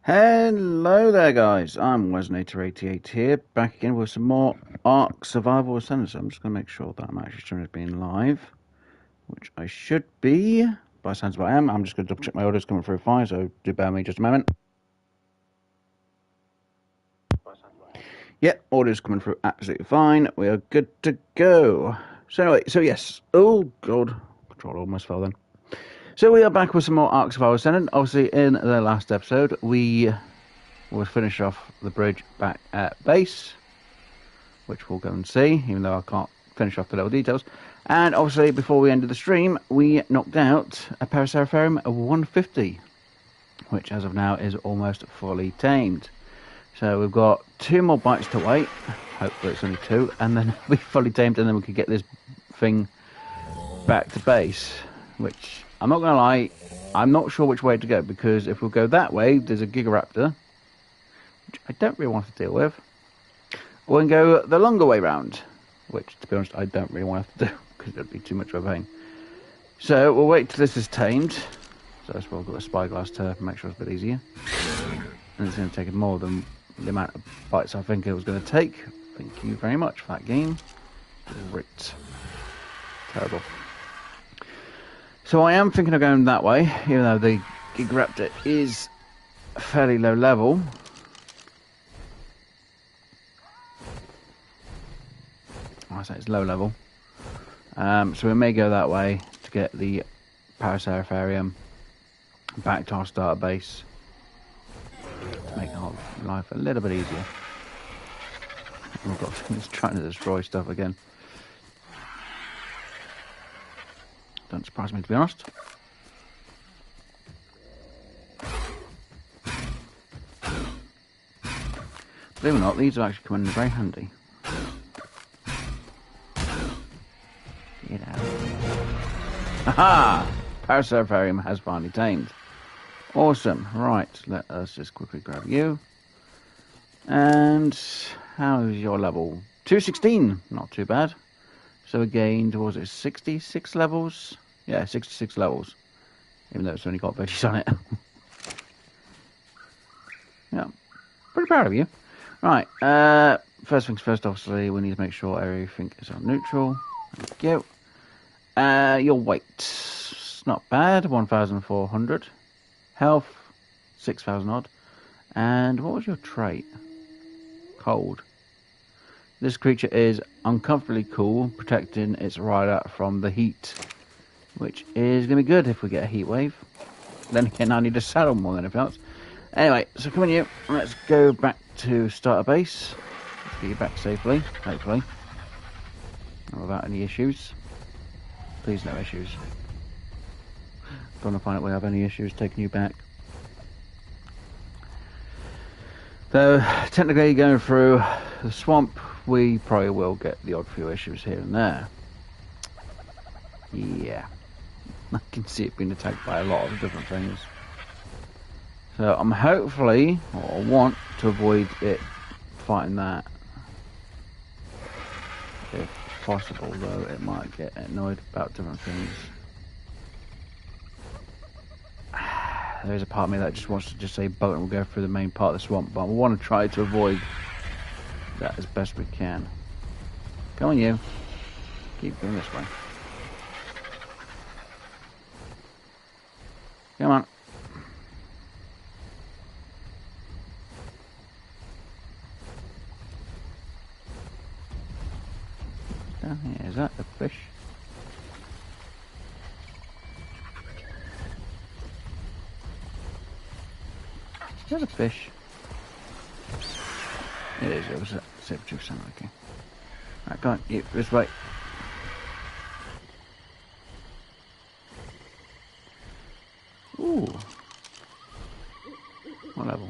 Hello there guys, I'm Wesnator88 here, back again with some more Ark Survival Ascendant. So I'm just going to make sure that I'm actually showing it being live, which I should be, by the sounds of what I am. I'm just going to double check my orders coming through fine, so do bear with me just a moment. Yep, orders coming through absolutely fine, we are good to go. So anyway, yes, oh god, controller almost fell then. So we are back with some more Ark Survival Ascendant. Obviously in the last episode we we'll finish off the bridge back at base, which we'll go and see, even though I can't finish off the little details. And obviously, before we ended the stream, we knocked out a Paraceratherium of 150, which as of now is almost fully tamed. So we've got 2 more bites to wait. Hopefully it's only 2, and then it'll be fully tamed, and then we can get this thing back to base. Which, I'm not going to lie, I'm not sure which way to go, because if we go that way, there's a Gigaraptor, which I don't really want to deal with. Or we can go the longer way round, which, to be honest, I don't really want to do, because it would be too much of a pain. So we'll wait till this is tamed. So that's why I've got a spyglass to make sure it's a bit easier. And it's going to take more than the amount of bites I think it was going to take. Thank you very much for that game. Great. Terrible. So I am thinking of going that way, even though the Gigaraptor is fairly low level. I say it's low level. So we may go that way to get the Paraceratherium back to our starter base to make our life a little bit easier. Oh god, it's trying to destroy stuff again. Don't surprise me, to be honest. Believe it or not, these are actually coming in very handy. Get out. Aha! Paraceratherium has finally tamed. Awesome. Right, let us just quickly grab you. And how is your level? 216. Not too bad. So we gained, was it 66 levels? Yeah, 66 levels. Even though it's only got veggies on it. Yeah, pretty proud of you. Right, first things first, obviously, we need to make sure everything is on neutral. Thank you. Your weight, it's not bad, 1,400. Health, 6,000 odd. And what was your trait? Cold. This creature is uncomfortably cool, protecting its rider from the heat, which is going to be good if we get a heat wave. Then again, I need a saddle more than anything else. Anyway, so come on you, let's go back to starter base. Let's get you back safely, hopefully. Not without any issues. Please no issues. Don't want to find out we have any issues taking you back. Though, technically going through the swamp, we probably will get the odd few issues here and there. Yeah. I can see it being attacked by a lot of different things. So I'm hopefully, or want to avoid it fighting that. If possible, though, it might get annoyed about different things. There's a part of me that just wants to just say boat and we'll go through the main part of the swamp, but we want to try to avoid that as best we can. Come on you. Keep going this way. Come on. Down here, is that the fish? Is that a fish? It is, it was a saber-tooth sound, okay. Right, go on, you, this way. Ooh. What level?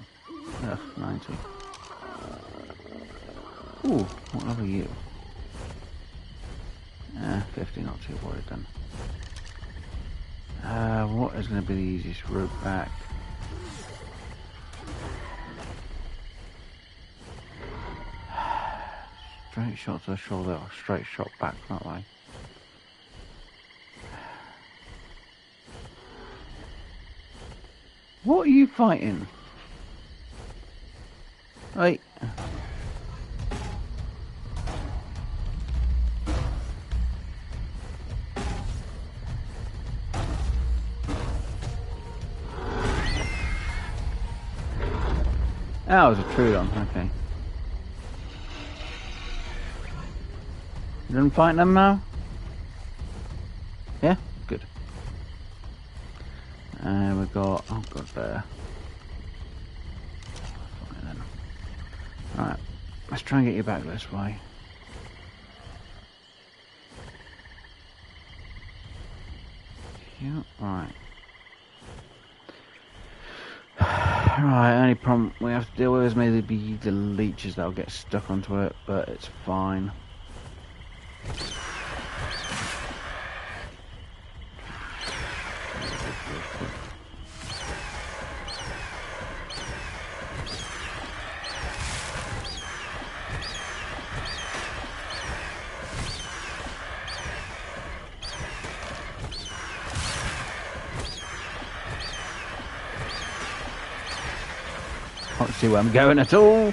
Ugh, 90. Ooh, what level are you? 50, not too worried then. What is going to be the easiest route back? Straight shot to the shoulder or straight shot back that way? What are you fighting? Oi. Oh, it was a Trudon, okay. You done fighting them now? Yeah? Good. And we've got... oh god, there. Alright, let's try and get you back this way. Yeah, right. Right, only problem we have to deal with is maybe the leeches that'll get stuck onto it, but it's fine. Can't see where I'm going at all.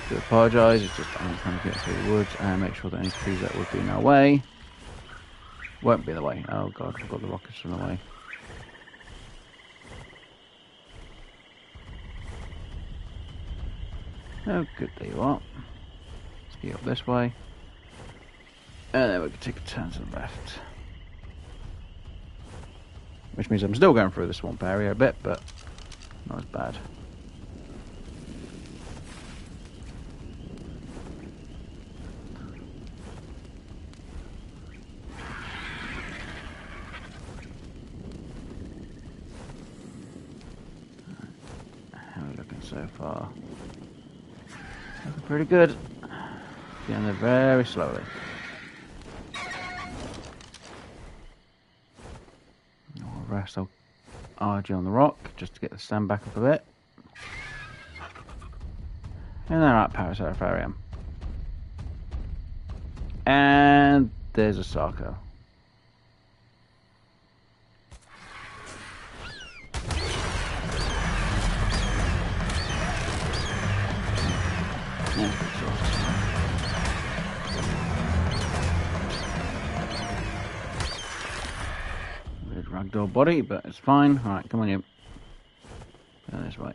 Do apologise, it's just I'm trying to get through the woods and make sure that any trees that would be in our way won't be in the way. Oh god, we've got the rockets in the way. Oh good, there you are. Let's get up this way. And then we can take a turn to the left. Which means I'm still going through the swamp area a bit, but not as bad. So far, looking pretty good. Getting there very slowly. I'll rest RG on the rock just to get the stand back up a bit. And then right, Parasaurarium. And there's a Sarco. Weird ragdoll body, but it's fine. Alright, come on you. Go this way.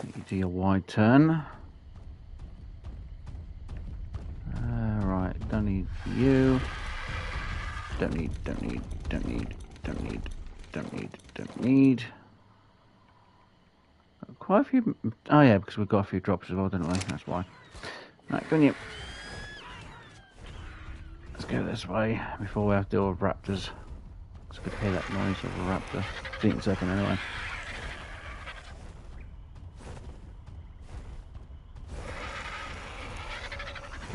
You do your wide turn. Right, don't need you. Don't need. Quite a few. Oh yeah, because we've got a few drops as well, didn't we? That's why. Right, go on you. Let's go this way before we have to deal with raptors. It's good to hear that noise of a raptor. See in a second anyway.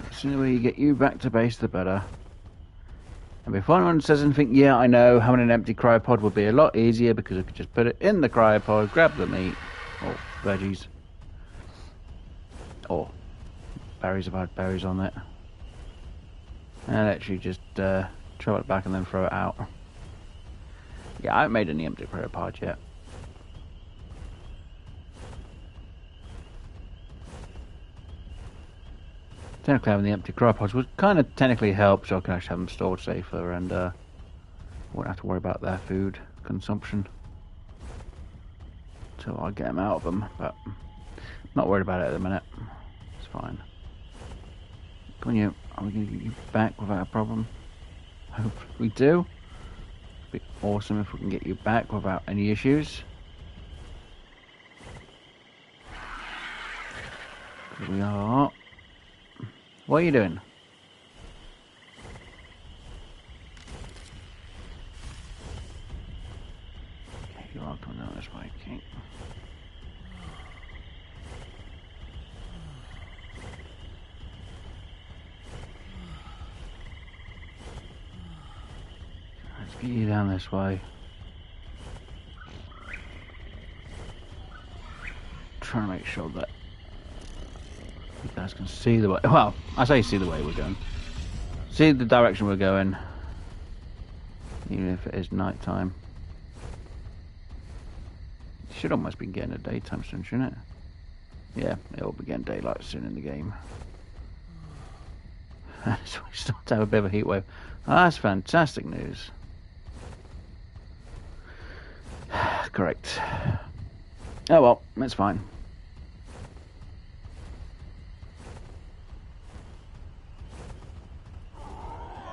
The sooner we get you back to base, the better. And before anyone says anything, yeah, I know, having an empty cryopod would be a lot easier because we could just put it in the cryopod, grab the meat, or veggies, or berries if I had berries on it, and literally just throw it back and then throw it out. Yeah, I haven't made any empty cryopod yet. Technically having the empty cryopods would kind of technically help, so I can actually have them stored safer and won't have to worry about their food consumption until I get them out of them, but not worried about it at the minute. It's fine. Come on you, are we going to get you back without a problem? Hopefully we do. It'd be awesome if we can get you back without any issues. Here we are. What are you doing? Okay, you are coming down this way, okay. Let's get you down this way. Trying to make sure that you guys can see the way. Well, I say see the way we're going. See the direction we're going, even if it is night time. should almost be getting a daytime soon, shouldn't it? Yeah, it'll be getting daylight soon in the game. So we start to have a bit of a heat wave. Oh, that's fantastic news. Correct. Oh well, it's fine.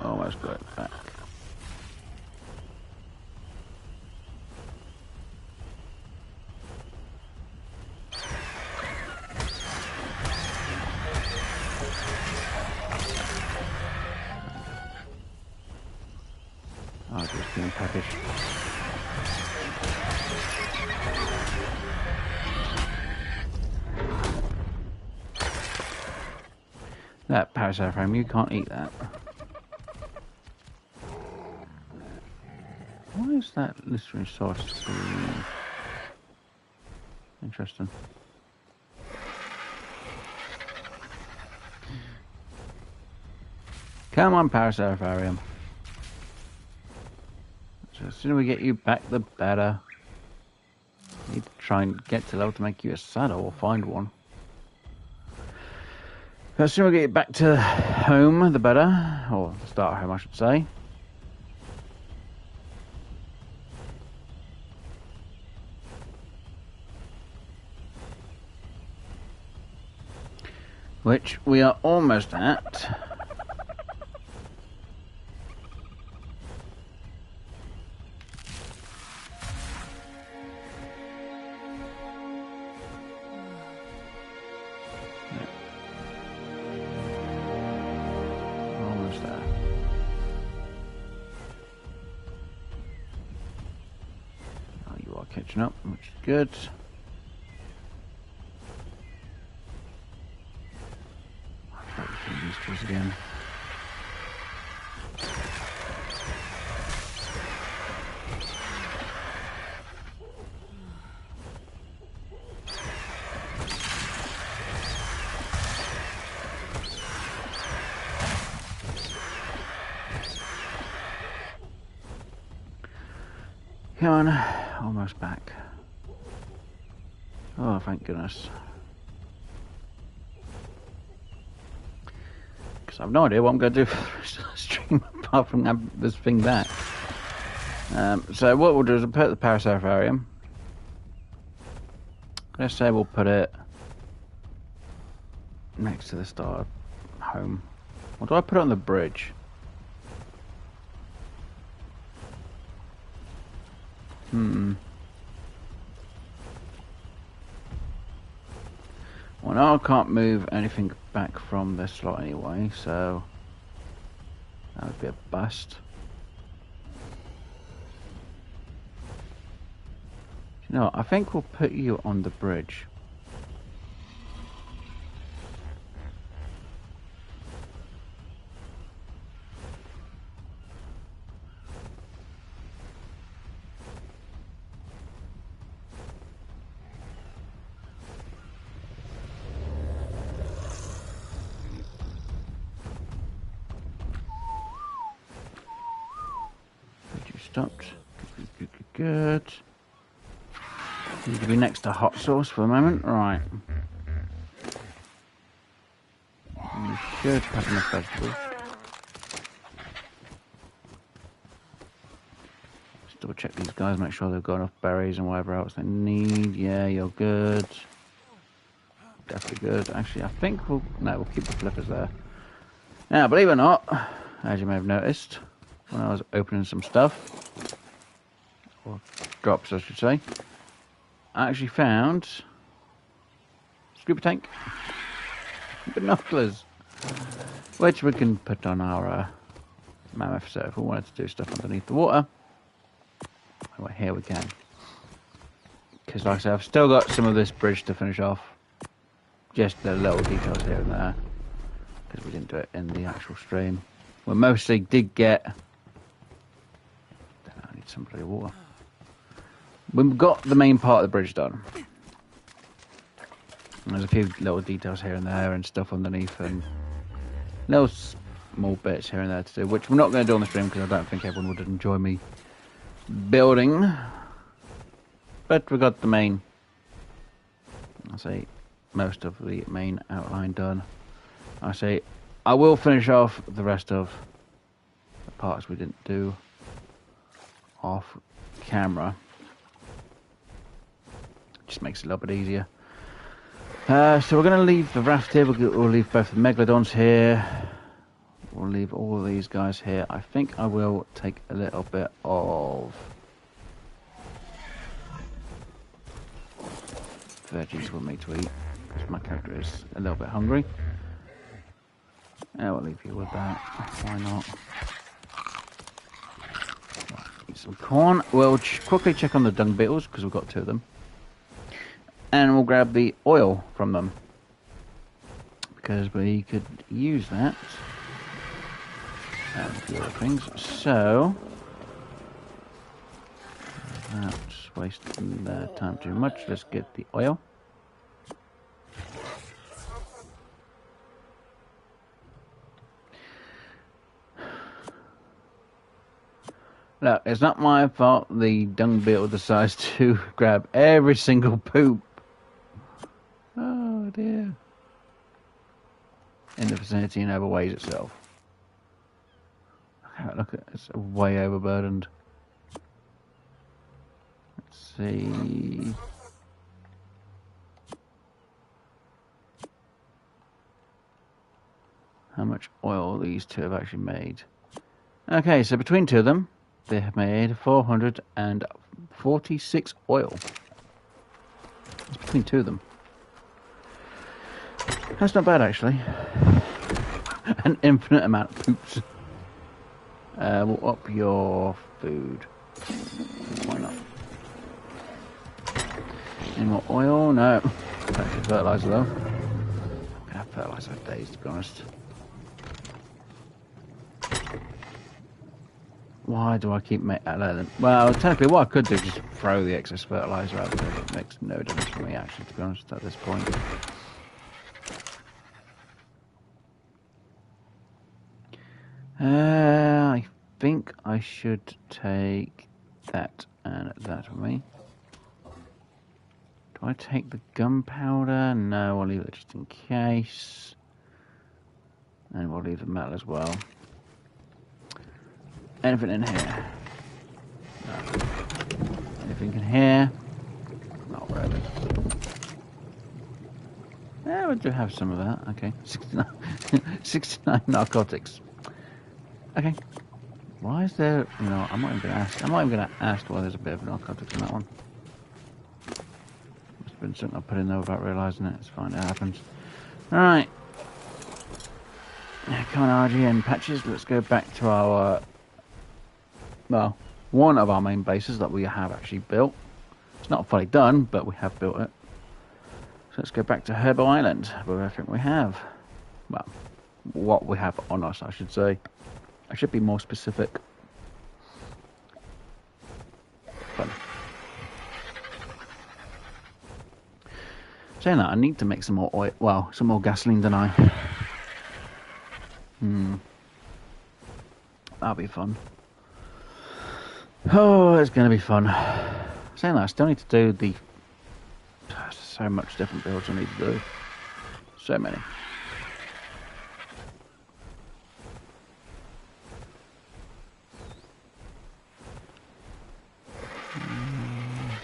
Almost got it back. Oh, just being packaged. That parasite frame, you can't eat that. Why is that listening sauce? Interesting. Come on, Paraserapharium. So the sooner we get you back, the better. Need to try and get to level to make you a saddle or find one. The sooner we get you back to home, the better. Or start home, I should say. Which we are almost at. Almost there. Oh, you are catching up, which is good. These trees again. Come on, almost back. Oh, thank goodness. Because I have no idea what I'm going to do for the rest of the stream apart from have this thing back. So what we'll do is we'll put the Paraserapharium. Let's say we'll put it next to the star home. Or do I put it on the bridge? Well, now I can't move anything back from this slot anyway, so that would be a bust. You know, I think we'll put you on the bridge. Stopped. Good. Need to be next to hot sauce for a moment. Right. We should have enough vegetables. Just double check these guys, make sure they've got enough berries and whatever else they need. Yeah, you're good. Definitely good. Actually, I think we'll keep the flippers there. Now, believe it or not, as you may have noticed, when I was opening some stuff, or drops I should say, I actually found scuba tank, binoculars, which we can put on our mammoth, so if we wanted to do stuff underneath the water, well, here we can. Because like I said, I've still got some of this bridge to finish off, just the little details here and there, because we didn't do it in the actual stream. We mostly did get... I need some bloody water. We've got the main part of the bridge done. There's a few little details here and there and stuff underneath and little small bits here and there to do, which we're not going to do on the stream because I don't think everyone would enjoy me building. But we got the main, I say, most of the main outline done. I say, I will finish off the rest of the parts we didn't do off camera. Just makes it a little bit easier. So we're going to leave the raft here. We'll leave both the megalodons here. We'll leave all of these guys here. I think I will take a little bit of veggies with me to eat, because my character is a little bit hungry. We'll leave you with that. Why not? Eat some corn. We'll quickly check on the dung beetles, because we've got 2 of them. And we'll grab the oil from them, because we could use that. And a few other things. So, without wasting their time too much, let's get the oil. Look, it's not my fault the dung beetle decides to grab every single poop. Oh dear. In the vicinity and overweighs itself. Look at it, it's way overburdened. Let's see. How much oil these 2 have actually made. Okay, so between 2 of them, they have made 446 oil. It's between 2 of them. That's not bad, actually. An infinite amount of poops. We'll up your food. Why not? Any more oil? No. That's fertilizer, though. I have fertilizer for days, to be honest. Why do I keep making that? Well, technically, what I could do is just throw the excess fertilizer out there. It makes no difference for me, actually, to be honest, at this point. I think I should take that and that with me. Do I take the gunpowder? No, I'll leave it just in case. And we'll leave the metal as well. Anything in here? No. Anything in here? Not really. Yeah, we do have some of that. Okay. 69 narcotics. Okay. Why is there... You know, I'm not even going to ask. I'm not even going to ask why there's a bit of narcotics in that one. Must have been something I put in there without realising it. It's fine, it happens. Alright. Come on, RG and Patches. Let's go back to our... well, one of our main bases that we have actually built. It's not fully done, but we have built it. So let's go back to Herbo Island, where I think we have... well, what we have on us, I should say. I should be more specific. Fun. Saying that, I need to make some more oil. Well, some more gasoline, don't I? That'll be fun. Oh, it's going to be fun. Saying that, I still need to do the... so much different builds I need to do. So many.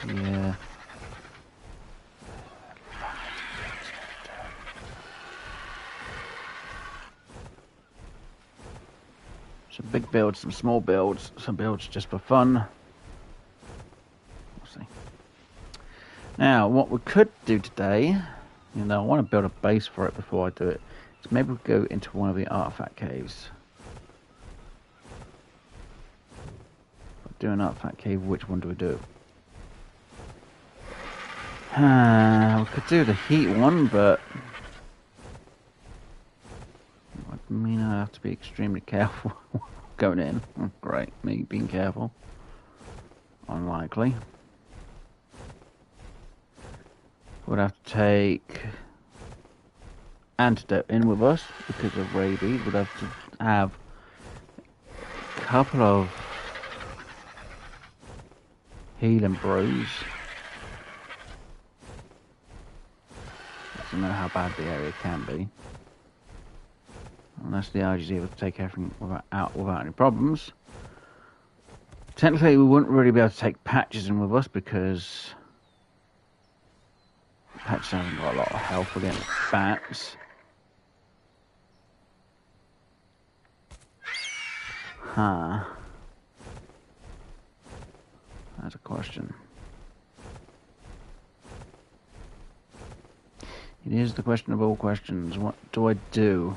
Yeah. Some big builds, some small builds, some builds just for fun. We'll see. Now, what we could do today, you know, I want to build a base for it before I do it, is maybe we'll go into one of the artifact caves. Do an artifact cave, which one do we do? We could do the heat one, but I mean I have to be extremely careful going in. Oh, great, me being careful. Unlikely. We'd have to take antidote in with us because of rabies. We'd have to have a couple of healing brews. to know how bad the area can be. Unless the RG is able to take everything without any problems. Technically, we wouldn't really be able to take patches in with us because patches haven't got a lot of health against bats. Huh. That's a question. It is the question of all questions. What do I do?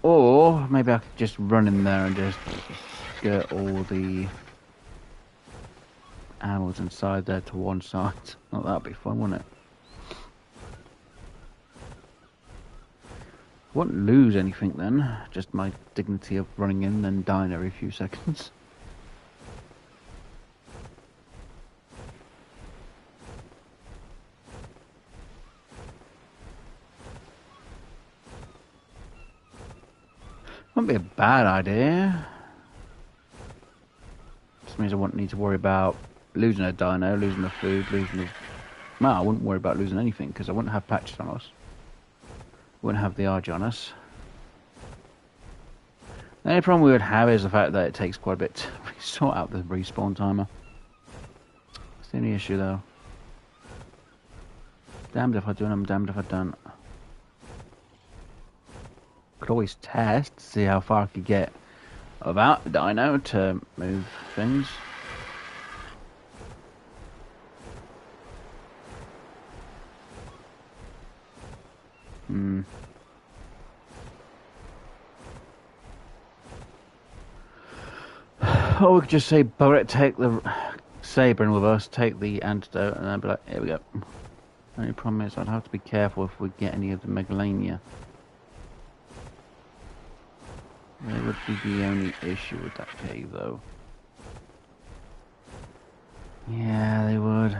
Or maybe I could just run in there and just get all the animals inside there to one side. Oh, that'd be fun, wouldn't it? Wouldn't lose anything then. Just my dignity of running in and then dying every few seconds. Wouldn't be a bad idea. Just means I wouldn't need to worry about losing a dino, losing the food, losing the... Well, I wouldn't worry about losing anything because I wouldn't have patches on us. Wouldn't have the RG on us. The only problem we would have is the fact that it takes quite a bit to sort out the respawn timer. That's the only issue though. Damned if I do and I'm damned if I don't. Could always test to see how far I could get without the dino to move things. Or we could just say, Barrett, take the saber in with us, take the antidote, and then be like, here we go. The only problem is I'd have to be careful if we get any of the megalania. That would be the only issue with that cave, though. Yeah, they would.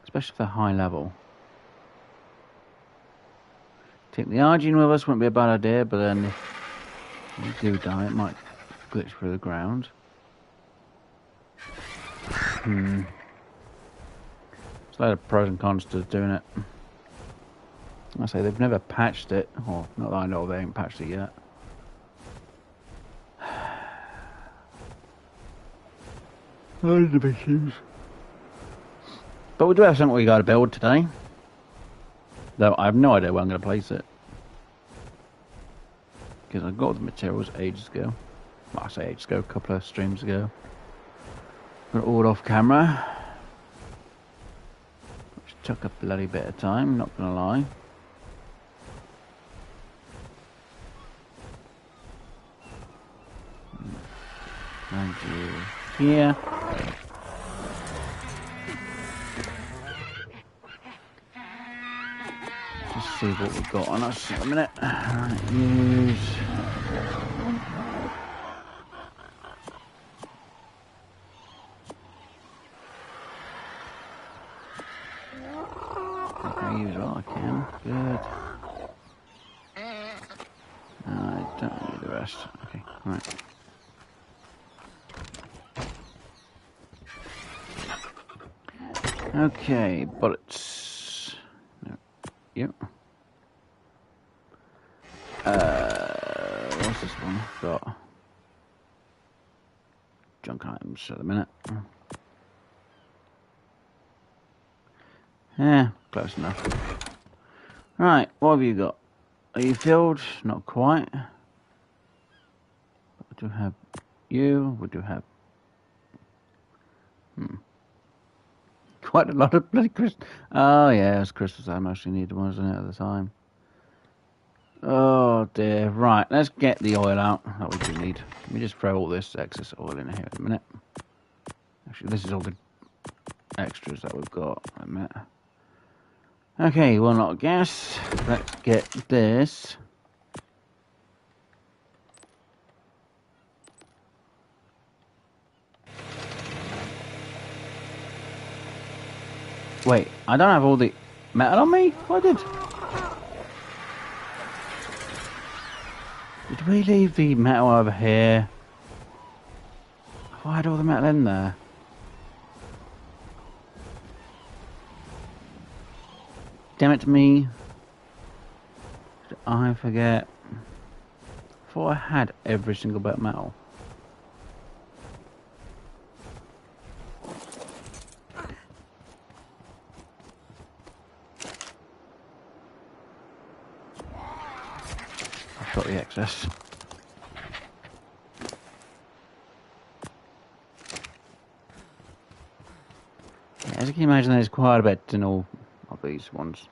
Especially if they're high level. Take the Argene with us wouldn't be a bad idea, but then if we do die, it might glitch through the ground. There's a lot of pros and cons to doing it. I say they've never patched it, or not that I know, they ain't patched it yet. Loads of issues. But we do have something we got to build today. Though I have no idea where I'm going to place it. Because I got the materials ages ago. Well, I say ages ago, a couple of streams ago. Got it all off camera. Which took a bloody bit of time, not going to lie. And you here. Just see what we've got on us in a minute. Right, use. Okay, use what I can. Good. I don't need the rest. Okay, right. Okay, bullets. No. Yep. What's this one? Got junk items at the minute. Yeah, close enough. Right, what have you got? Are you filled? Not quite. We do have you. We do have. Quite a lot of bloody crystals. Oh yeah, it was crystals I mostly needed, wasn't it, at the time? Oh dear. Right, let's get the oil out that we do need. Let me just throw all this excess oil in here in a minute. Actually, this is all the extras that we've got. Wait a minute. Okay, one lot of gas. Let's get this. Wait, I don't have all the metal on me? Oh, I did. Did we leave the metal over here? Have I had all the metal in there? Damn it to me. Did I forget? I thought I had every single bit of metal. I've got the excess. Yeah, as you can imagine, there's quite a bit in all of these ones.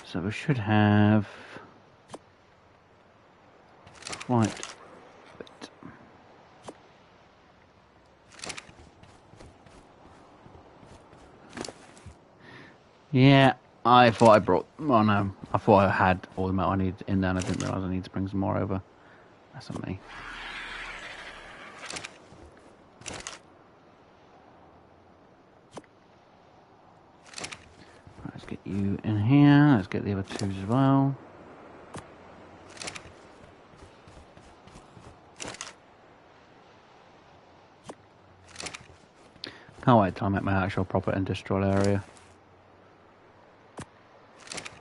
So we should have quite a bit. Yeah, I thought I brought... Oh no, I thought I had all the metal I needed in there and I didn't realise I need to bring some more over. That's on me. Let's get you in here. Let's get the other twos as well. Can't wait till I make my actual proper industrial area.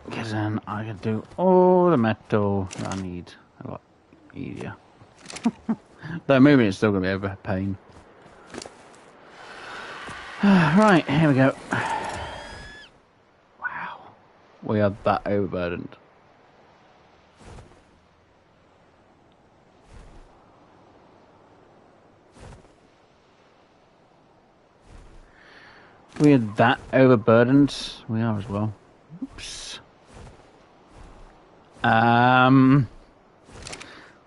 Because then I can do all the metal that I need a lot easier. Though moving is still going to be a pain. Right, here we go. Wow. We are that overburdened. We are that overburdened. We are as well. Oops.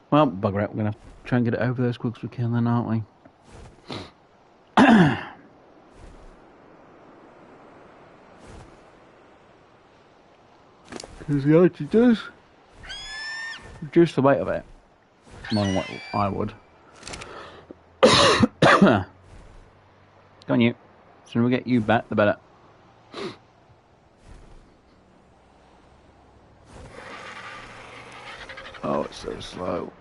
Well, bugger it. We're going to try and get it over there as quick as we can then, aren't we? Because the actually does reduce the weight of it more than what I would. Go on, you. The sooner we get you back, the better. Oh, it's so slow.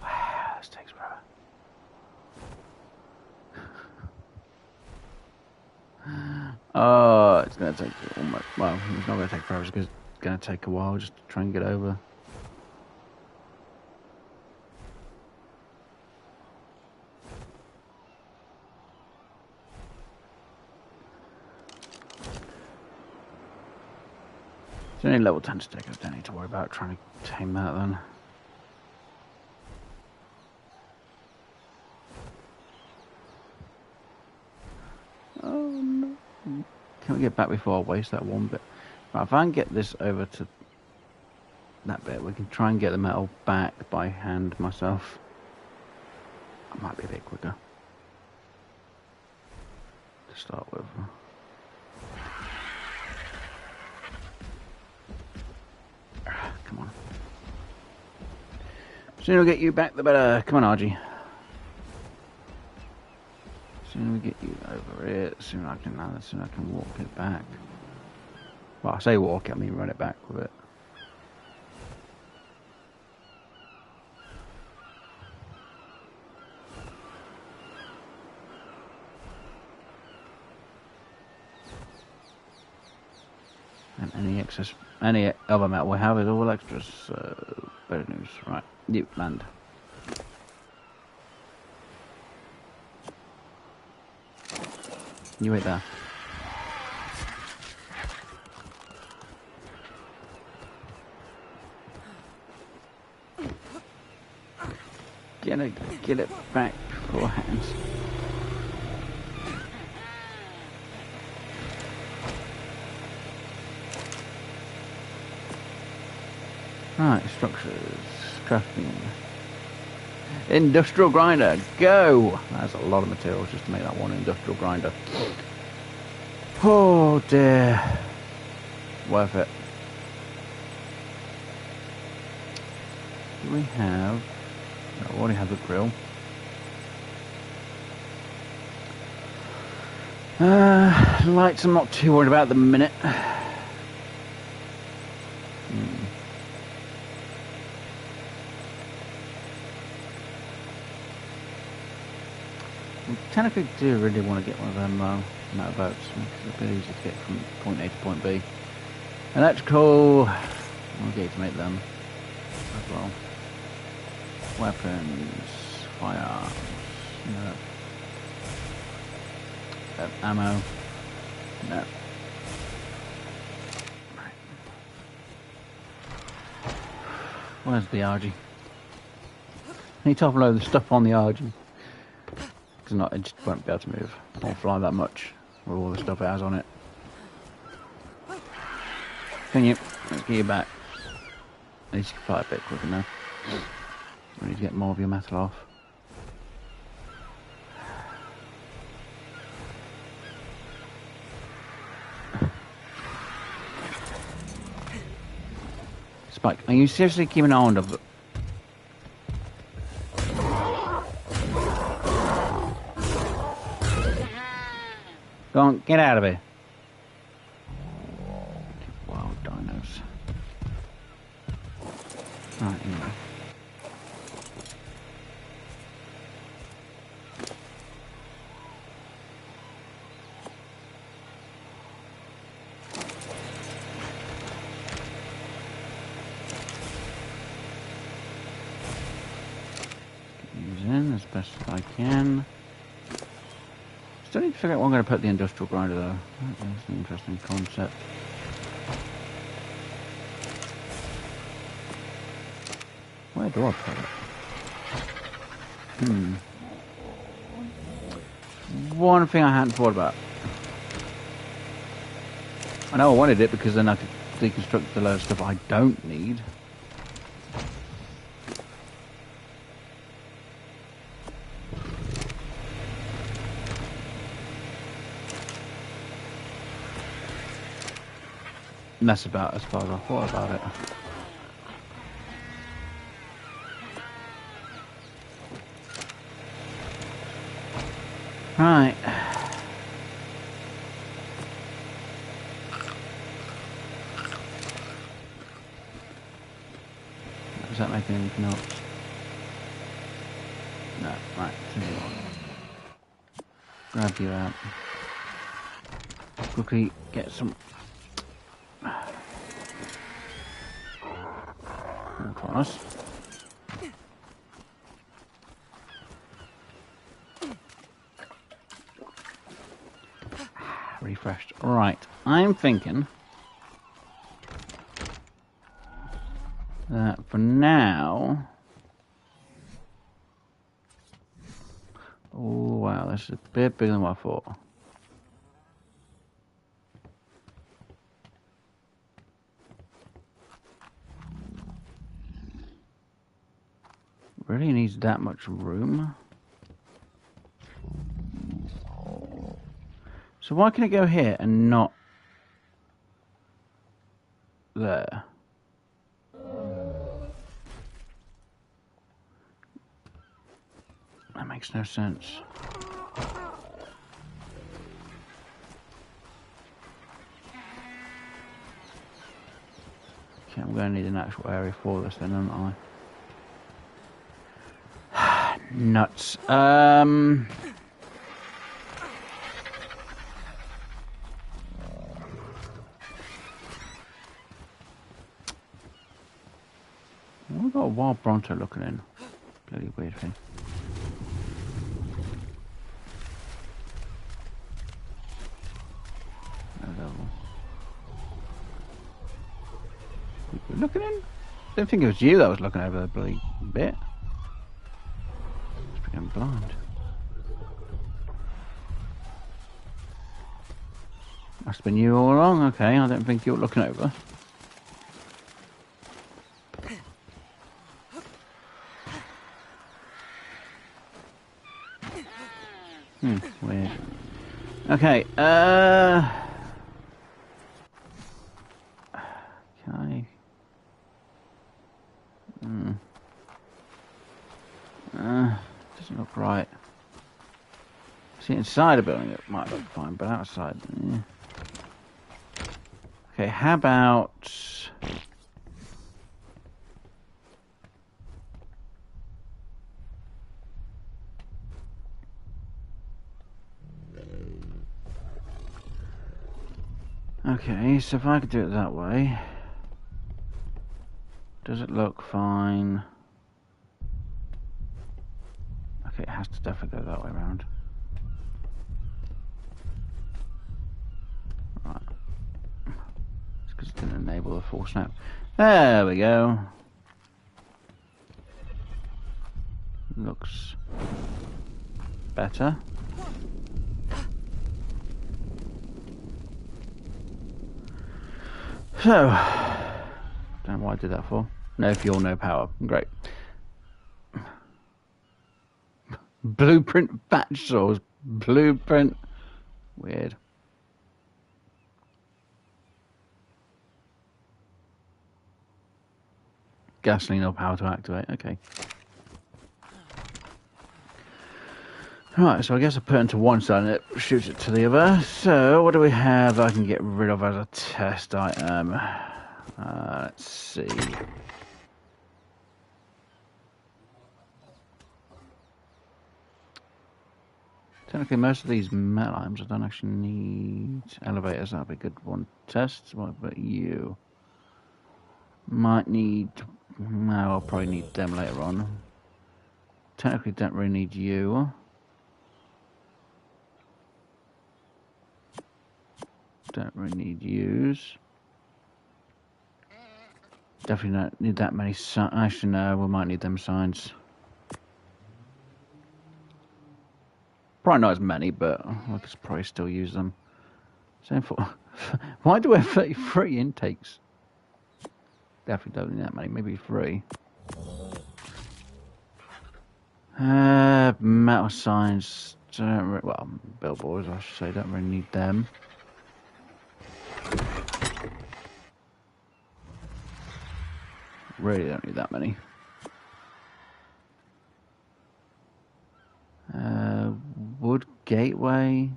Wow, this takes forever. Oh, it's going to take almost... Well, it's not going to take forever because it's going to take a while just to try and get over. It's only level 10 to take. I don't need to worry about trying to tame that then. Oh no. Can we get back before I waste that one bit? Right, if I can get this over to that bit, we can try and get the metal back by hand myself. I might be a bit quicker to start with. Come on. The sooner we get you back, the better. Come on, Argy. The sooner we get you over it, the sooner I can walk it back. Well, I say walk it, I mean run it back with it. And any other metal we have is all extras, so better news. Right, you land. You wait there. Get it back beforehand. Right, structures, crafting. Industrial grinder, go! That's a lot of materials just to make that one industrial grinder. Oh dear. Worth it. Do we have... No, we already have the grill. Lights I'm not too worried about at the minute. I technically do really want to get one of them motorboats, because it's a bit easier to get from point A to point B. Electrical, I'll get you to make them as well. Weapons, firearms, no. Ammo, no. Right. Where's the RG? I need to offload the stuff on the RG. Because it just won't be able to move or fly that much with all the stuff it has on it. Can you? Let's get you back. At least you can fly a bit quicker now. We need to get more of your metal off. Spike, are you seriously keeping an eye on them? Go on, get out of here. Wild dinos. Right, anyway. Get these in as best as I can. Still need to figure out where I'm going to put the industrial grinder though. That's an interesting concept. Where do I put it? One thing I hadn't thought about. I know I wanted it because then I could deconstruct the load of stuff I don't need. And that's about as far as I thought about it. Right. Does that make anything else? No. Right. Grab you out. Quickly get some. Across. Refreshed. Right, I'm thinking that for now. Oh wow, this is a bit bigger than what I thought. Really needs that much room. So why can it go here and not there? That makes no sense. Okay, I'm going to need an actual area for this then, aren't I? Nuts. We've got a wild Bronto looking in. Bloody weird thing. Looking in? I don't think it was you that was looking over the bloody bit. It's becoming blind. Must have been you all along. Okay, I don't think you were looking over. Weird. Okay, can I? Doesn't look right. See, inside a building it might look fine, but outside, yeah. Okay, how about... Okay, so if I could do it that way... Does it look fine? Okay, it has to definitely go that way around. Right. It's because it didn't enable the full snap. There we go. Looks better. So, don't know what I did that for. No fuel, no power. Great. Blueprint batch saws. Blueprint. Weird. Gasoline or power to activate. Okay. Right, so I guess I put it into one side and it shoots it to the other. So, what do we have I can get rid of as a test item? Let's see. Technically, most of these metal items I don't actually need. Elevators, that'll be a good one to test. What about you? Might need... No, I'll probably need them later on. Technically, don't really need you. Don't really need yous. Definitely don't need that many signs. Actually, no, we might need them signs. Probably not as many, but I could probably still use them. Same for... Why do I have 33 intakes? Definitely don't need that many, maybe 3. Metal signs, don't really, well, billboards I should say, don't really need them. Really don't need that many. Wood gateway,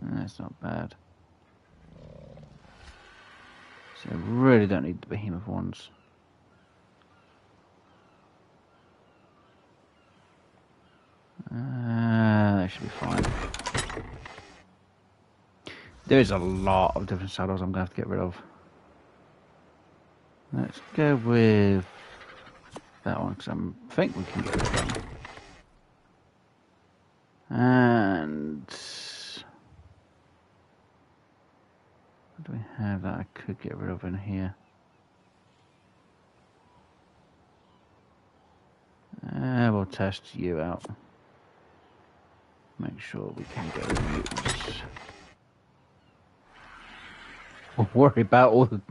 that's not bad. So really don't need the behemoth ones. That should be fine. There is a lot of different saddles I'm going to have to get rid of. Let's go with that one because I think we can get rid of them. And what do we have that I could get rid of in here? We'll test you out. Make sure we can get rid of you. We'll worry about all the,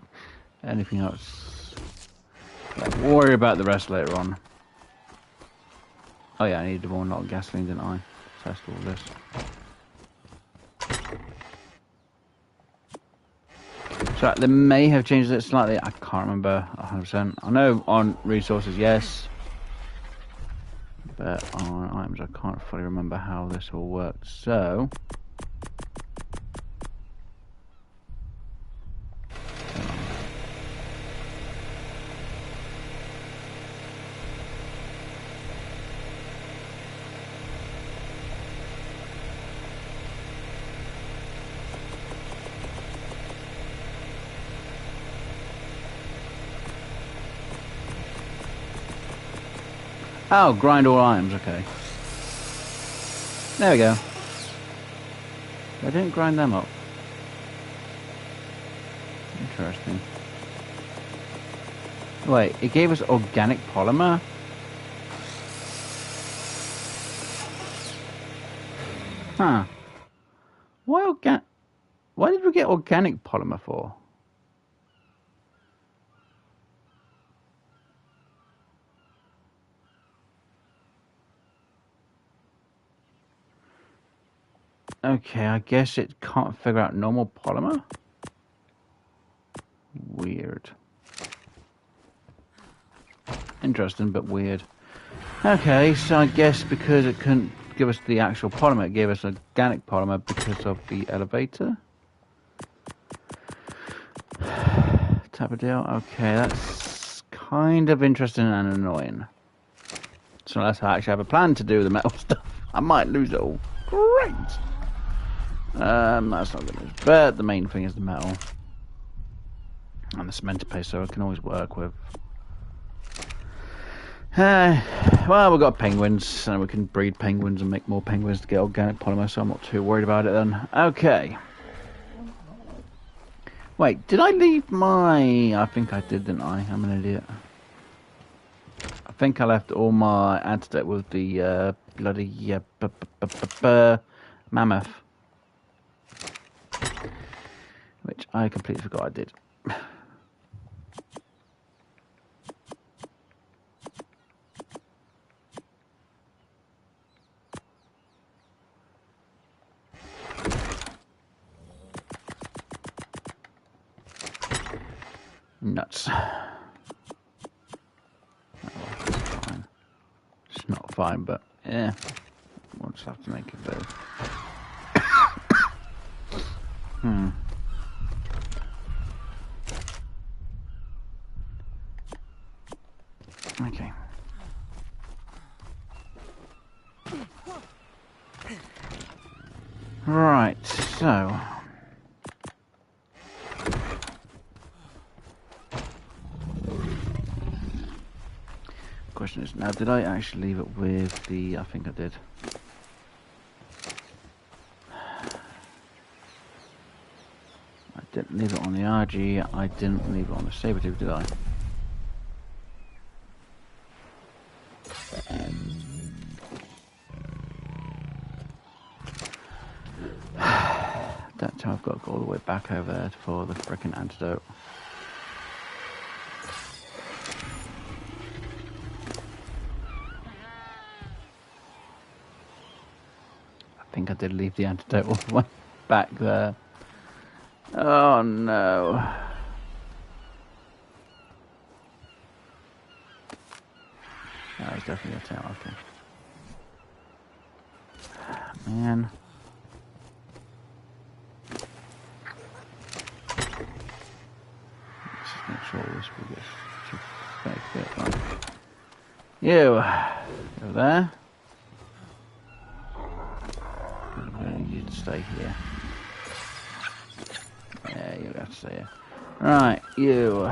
anything else. Yeah, we'll worry about the rest later on. Oh yeah, I needed more not gasoline, didn't I? Test all this. So they may have changed it slightly. I can't remember 100%. I know on resources, yes. But on items, I can't fully remember how this all worked. So... Oh, grind all items, okay. There we go. I didn't grind them up. Interesting. Wait, it gave us organic polymer? Huh. Why did we get organic polymer for? Okay, I guess it can't figure out normal polymer? Weird. Interesting, but weird. Okay, so I guess because it couldn't give us the actual polymer. It gave us organic polymer because of the elevator. Type of deal. Okay, that's kind of interesting and annoying. So unless I actually have a plan to do the metal stuff, I might lose it all. Great. That's not good news. But the main thing is the metal and the cement paste, so I can always work with. Well, we've got penguins, and we can breed penguins and make more penguins to get organic polymer, so I'm not too worried about it then. Okay. Wait, did I leave my... I think I did, didn't I? I'm an idiot. I think I left all my antidote with the bloody mammoth. Which I completely forgot I did. Nuts. Oh, it's fine. It's not fine, but yeah. We'll just have to make it better. Okay. Right, so... Question is, now did I actually leave it with the... I think I did. I didn't leave it on the RG, I didn't leave it on the saber-tooth, did I? That's how I've got to go all the way back over there for the frickin' antidote. I think I did leave the antidote all the way back there. Oh no. That was definitely a tail, okay. Man. Let's just make sure this will get to fake it. Right. You, go there. I'm going to need you to stay here. Yeah, you have to stay here. Right, you.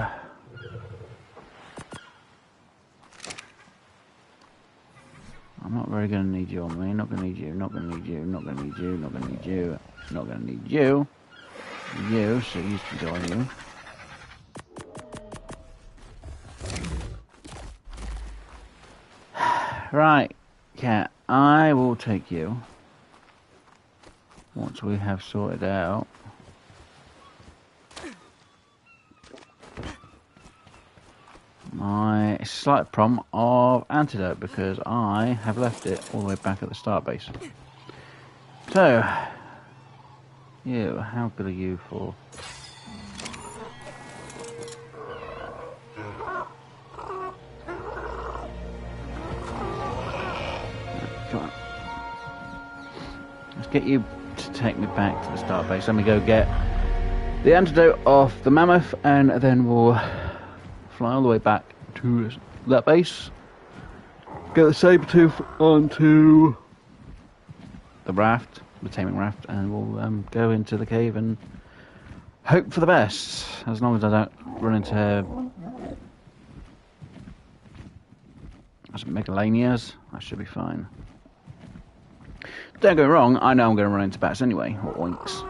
I'm not very going to need you on me. Not going to need you. Not going to need you. Not going to need you. Not going to need you. Not going to need you. You, so you can go on you. Right, cat. I will take you. Once we have sorted out my slight problem of antidote, because I have left it all the way back at the start base. So, you, how good are you for? Come on. Let's get you to take me back to the start base. Let me go get the antidote off the mammoth, and then we'll fly all the way back to that base, get the saber-tooth onto the raft, the taming raft, and we'll go into the cave and hope for the best. As long as I don't run into megalanias, I should be fine. Don't get me wrong, I know I'm going to run into bats anyway, or oinks.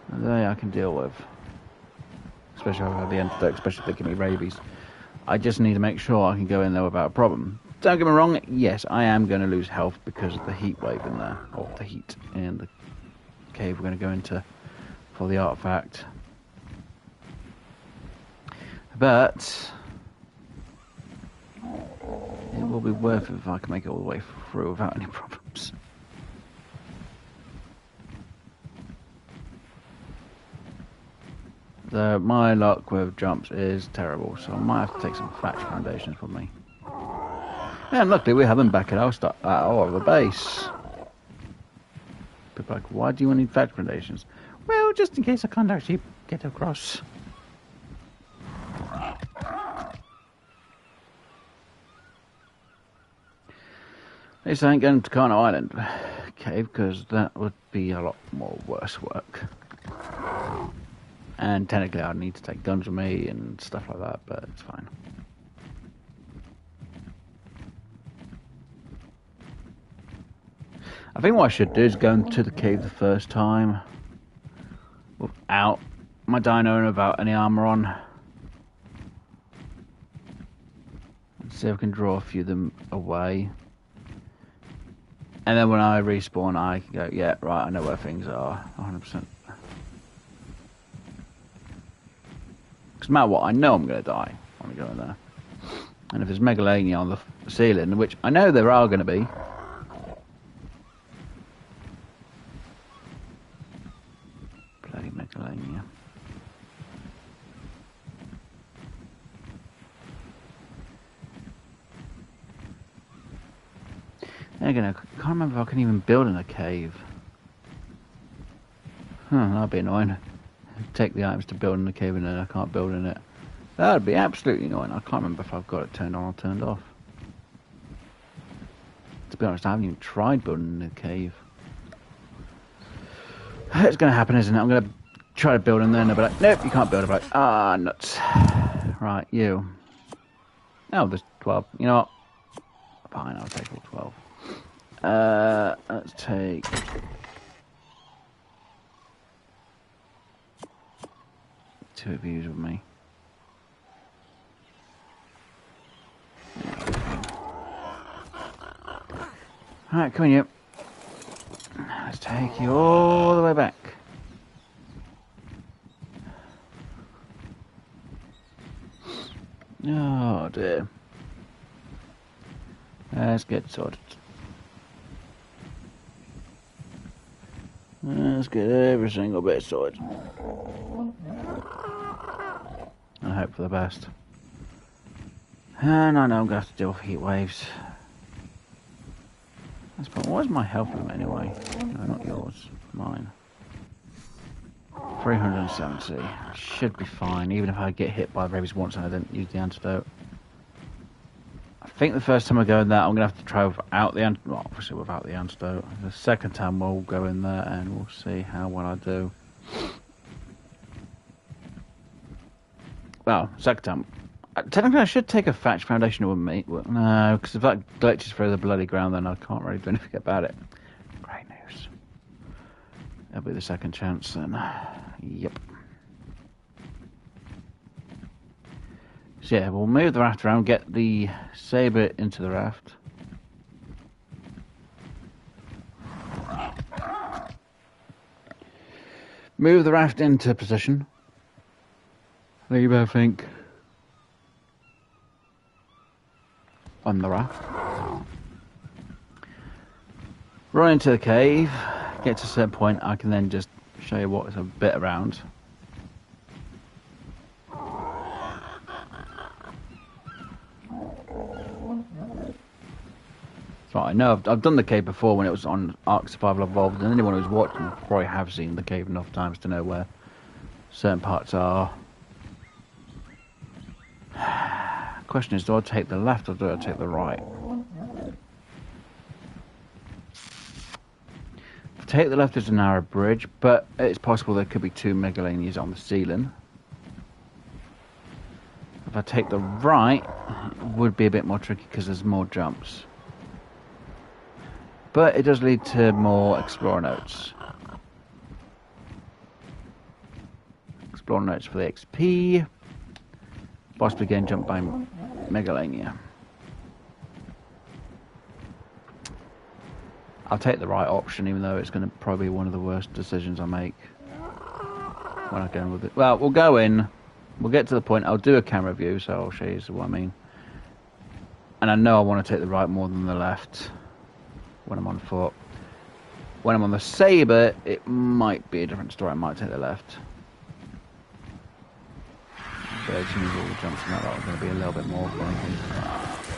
They I can deal with. Especially if I have the antidote, especially if they give me rabies. I just need to make sure I can go in there without a problem. Don't get me wrong, yes, I am going to lose health because of the heat wave in there, or the heat in the cave we're going to go into for the artifact. But it will be worth it if I can make it all the way through without any problems. My luck with jumps is terrible, so I might have to take some thatch foundations with me. And luckily we have them back at our base. People are like, why do you need fact recommendations? Well, just in case I can't actually get across. At least I ain't going to Carno Island cave, because that would be a lot more worse work. And technically I'd need to take guns with me and stuff like that, but it's fine. I think what I should do is go into the cave the first time without my dino and without any armor on. And see if I can draw a few of them away. And then when I respawn, I can go, yeah, right, I know where things are, 100%. Because no matter what, I know I'm going to die when I go in there. And if there's megalania on the ceiling, which I know there are going to be. Bloody megalania. Again, I can't remember if I can even build in a cave. That'd be annoying. Take the items to build in a cave and then I can't build in it. That'd be absolutely annoying. I can't remember if I've got it turned on or turned off. To be honest, I haven't even tried building in a cave. It's going to happen, isn't it? I'm going to try to build in there and they'll be like, nope, you can't build. I'm like, nuts. Right, you. Oh, there's 12. You know what? Fine, I'll take all 12. Let's take... two of yous with me. Alright, come on you. Let's take you all the way back. Oh dear. Let's get sorted. Let's get every single bit sorted. And hope for the best. And I know I'm going to have to deal with heat waves. That's probably, what's my health limit anyway? No, not yours. Mine. 370. Should be fine, even if I get hit by rabies once and I didn't use the antidote. I think the first time I go in there, I'm going to have to try without the antidote. Well, obviously without the antidote. The second time we'll go in there and we'll see how well I do. Well, second time. Technically, I should take a thatch foundation with me. No, because if that glitches through the bloody ground, then I can't really do anything about it. Great news. That'll be the second chance then. Yep. So yeah, we'll move the raft around, get the saber into the raft. Move the raft into position. Leave everything on the raft. Run into the cave. Get to a certain point. I can then just show you what is a bit around. So I know I've done the cave before when it was on Ark Survival Evolved, and anyone who's watching will probably have seen the cave enough times to know where certain parts are. Question is, do I take the left or do I take the right? If I take the left, there's a narrow bridge, but it's possible there could be two megalanias on the ceiling. If I take the right, it would be a bit more tricky because there's more jumps. But it does lead to more explore notes. Explore notes for the XP. Possibly getting jumped by megalania. I'll take the right option, even though it's going to probably be one of the worst decisions I make when I go in with it. Well, we'll go in. We'll get to the point. I'll do a camera view, so I'll show you what I mean. And I know I want to take the right more than the left when I'm on foot. When I'm on the saber, it might be a different story. I might take the left. But as soon as all the jumps and that are going to be a little bit more funky.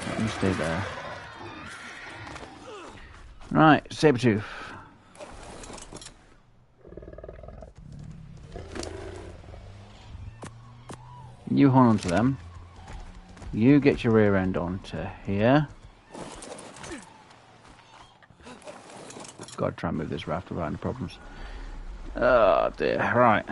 Let me stay there. Right, saber-tooth. You hold on to them. You get your rear end onto here. Gotta try and move this raft without any problems. Oh dear, right.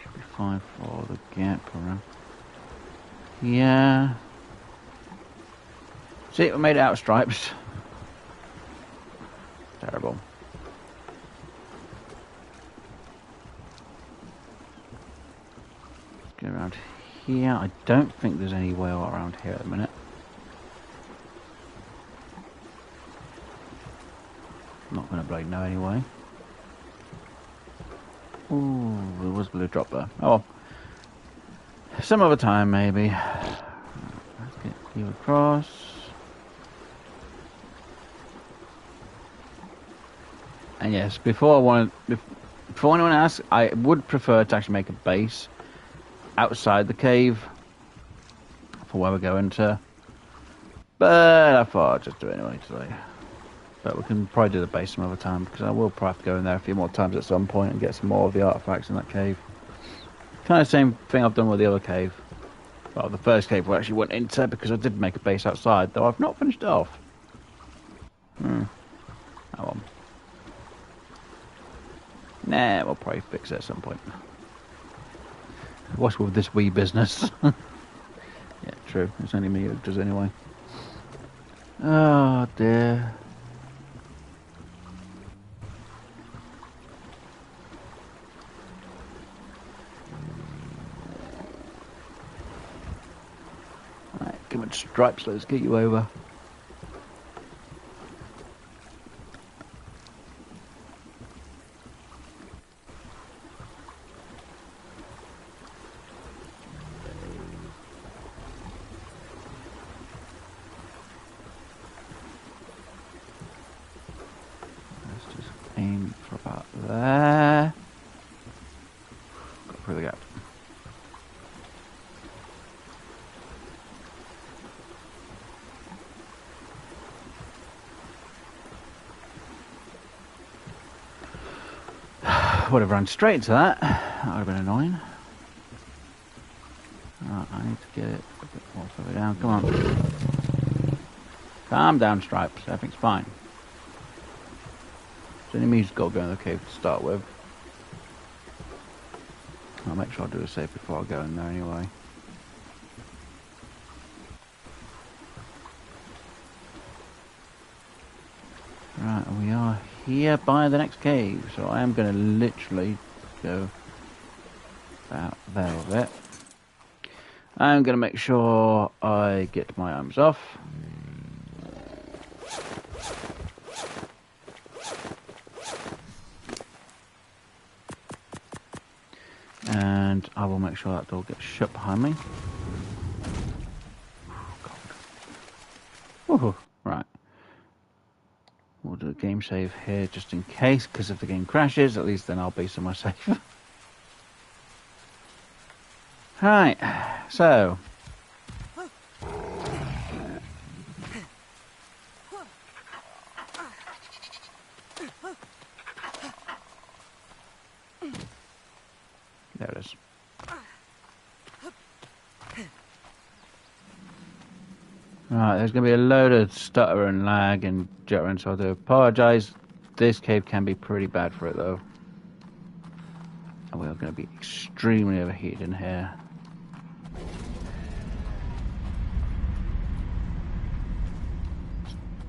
Should be fine for the gap around. Yeah. See, we made it out of stripes. Terrible. Let's go around here. I don't think there's any way around here at the minute. Not going to bloody know anyway. Ooh, there was a blue drop there. Oh well. Some other time maybe. Let's get you across. And yes, before anyone asks, I would prefer to actually make a base outside the cave for where we're going to. But I thought I'd just do it anyway today. But we can probably do the base some other time, because I will probably have to go in there a few more times at some point and get some more of the artifacts in that cave. Kind of the same thing I've done with the other cave. Well, the first cave we actually went into, because I did make a base outside, though I've not finished it off. Oh well. Nah, we'll probably fix it at some point. What's with this wee business? Yeah, true. It's only me who does anyway. Oh dear. Right, come on, stripes, let's get you over. Aim for about there. Got through the gap. Would have run straight into that. That would have been annoying. Right, I need to get it a bit more further down. Come on. Calm down, Stripes. Everything's fine. It's only me who's got to go in the cave to start with. I'll make sure I do a save before I go in there anyway. Right, we are here by the next cave, so I am going to literally go about there with it. I'm going to make sure I get my arms off. And I will make sure that door gets shut behind me. Woohoo! Right. We'll do a game save here just in case, because if the game crashes, at least then I'll be somewhere safe. Right, so. There it is. Right, there's going to be a load of stutter and lag and jittering, so I do apologise. This cave can be pretty bad for it though. And we are going to be extremely overheated in here.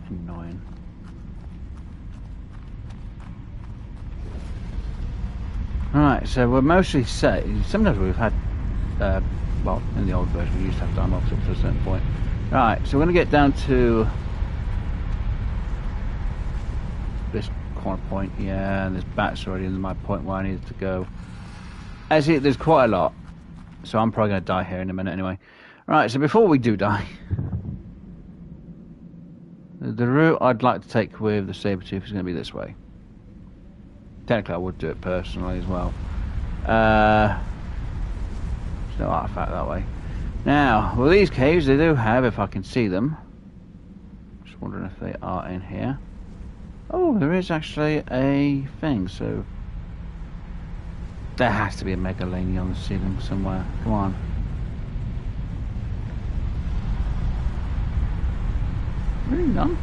Annoying. Right, so we're mostly set. Sometimes we've had, well, in the old version we used to have time off up to a certain point. Right, so we're going to get down to this corner point, yeah, and there's bats already in my point where I needed to go. As there's quite a lot, so I'm probably going to die here in a minute anyway. Right, so before we do die, the route I'd like to take with the saber-tooth is going to be this way. Technically, I would do it personally as well. There's no artifact that way. Now, well, these caves, they do have, if I can see them. Just wondering if they are in here. Oh, there is actually a thing, so... There has to be a megalania on the ceiling somewhere. Come on. Really none?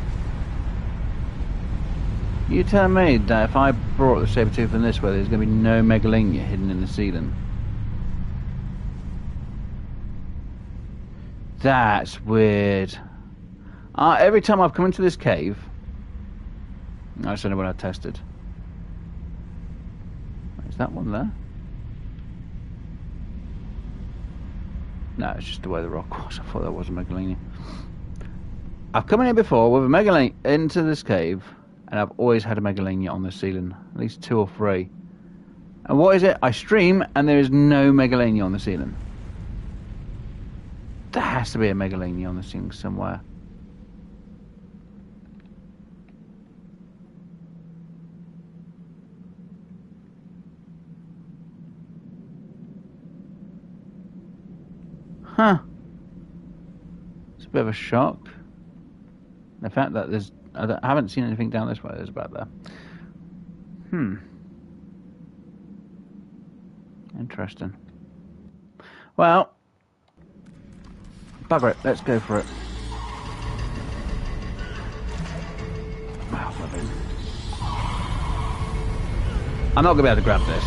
You tell me that if I brought the saber-tooth in this way, there's going to be no megalania hidden in the ceiling. That's weird. Every time I've come into this cave, that's only when I tested. Is that one there? No, it's just the way the rock was. I thought that was a megalania. I've come in here before with a megalania into this cave, and I've always had a megalania on the ceiling, at least 2 or 3. And what is it? I stream, and there is no megalania on the ceiling. There has to be a megalania on the ceiling somewhere. Huh. It's a bit of a shock. The fact that I haven't seen anything down this way. There's about there. Interesting. Well, bugger it. Let's go for it. Wow, I'm not going to be able to grab this.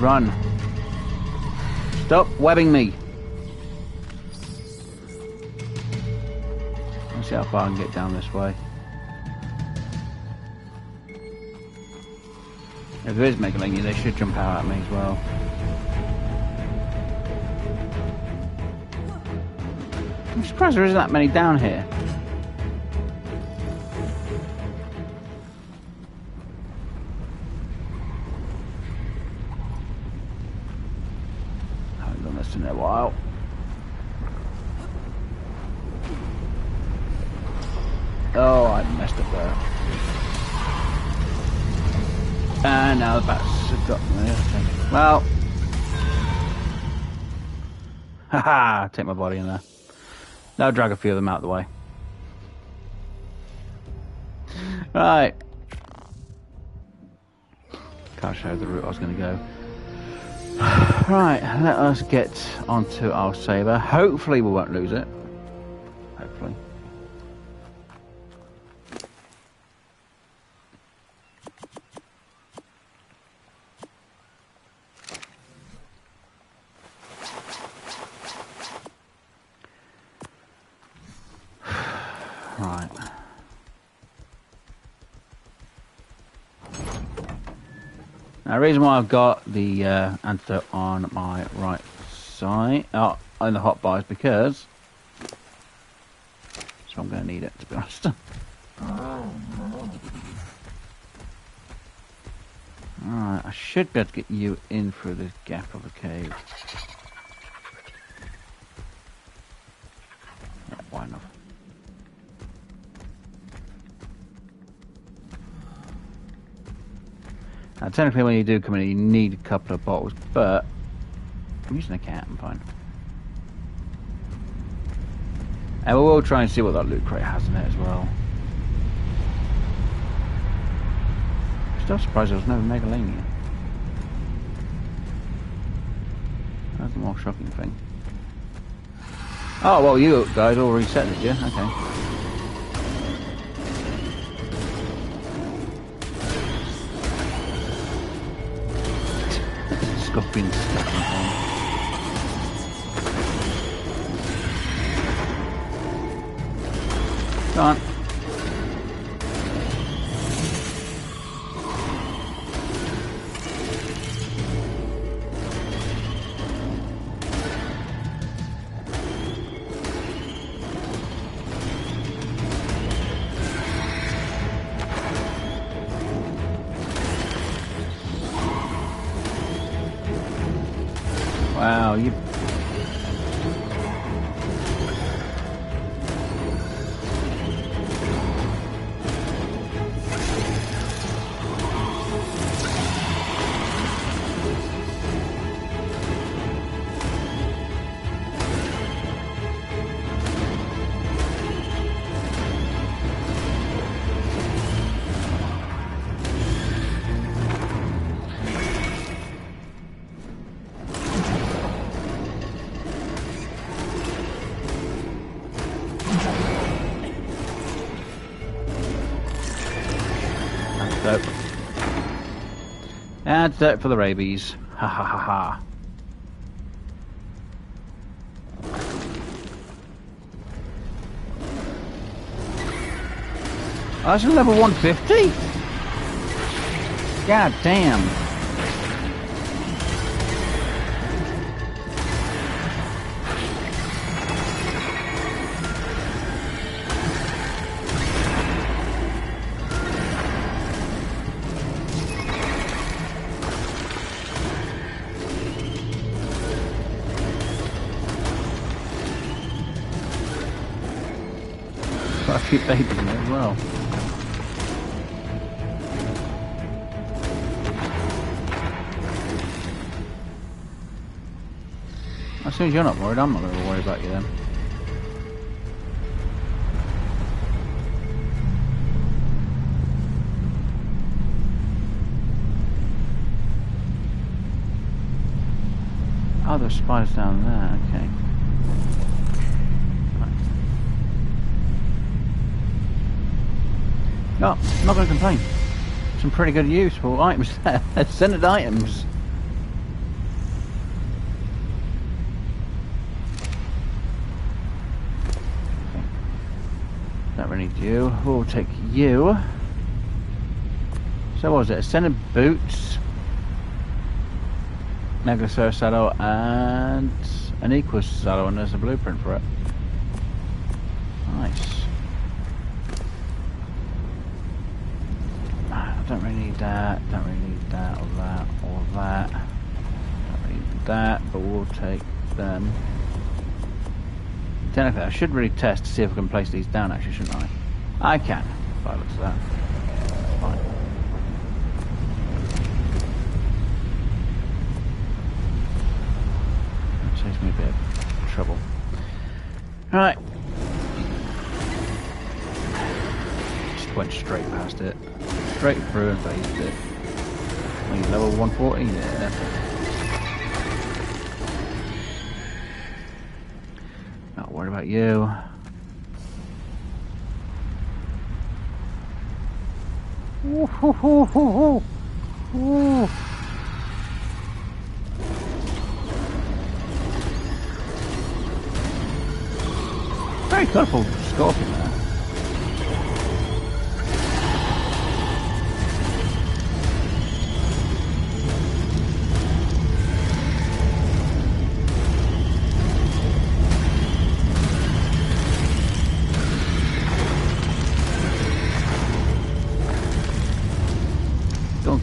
Run. Stop webbing me. Let's see how far I can get down this way. If there is megalania, they should jump out at me as well. I'm surprised there isn't that many down here. In a while. Oh, I messed up there. And now the bats have got me. Well, haha, take my body in there. Now drag a few of them out of the way. Right. Can't show the route I was going to go. Right, let us get onto our saber. Hopefully we won't lose it. Hopefully. Right. Now, the reason why I've got the antidote on my right side, on the hotbar, is because so I'm going to need it, to be honest. Alright, I should be able to get you in through this gap of the cave. Yeah, why not? Now, technically, when you do come in, you need a couple of bottles, but I'm using a cat, I'm fine. And we will try and see what that loot crate has in it as well. Still surprised there was no megalania. That's the more shocking thing. Oh, well, you guys all reset it, yeah? Okay. Scorpion stuck in the Come on. Wow, you... Antidote. Antidote for the rabies. Ha ha ha ha. Oh, that's a level 150? God damn. Got a few babies in there as well. As soon as you're not worried, I'm not going to worry about you then. Oh, there's spiders down there, okay. No, I'm not going to complain. Some pretty good useful items there. Centered items. Don't really need you. We'll take you. So what was it? Ascended boots, Megalosaurus saddle, and an Equus saddle, and there's a blueprint for it. Nice. I don't really need that. Don't really need that or that or that. Don't really need that, but we'll take them. Technically, I should really test to see if I can place these down, actually, shouldn't I? I can, if I look at that. Fine. That saves me a bit of trouble. Right. Just went straight past it. Straight through and phased it. Are you level 140? Yeah. Not worried about you. Ooh, hoo, hoo, hoo, hoo. Ooh. Very colourful scorpion there.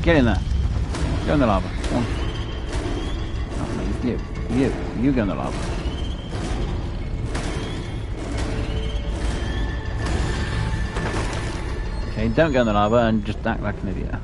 Get in there. Go in the lava. Come on. Oh, no, you go in the lava. Okay, don't go in the lava and just act like an idiot.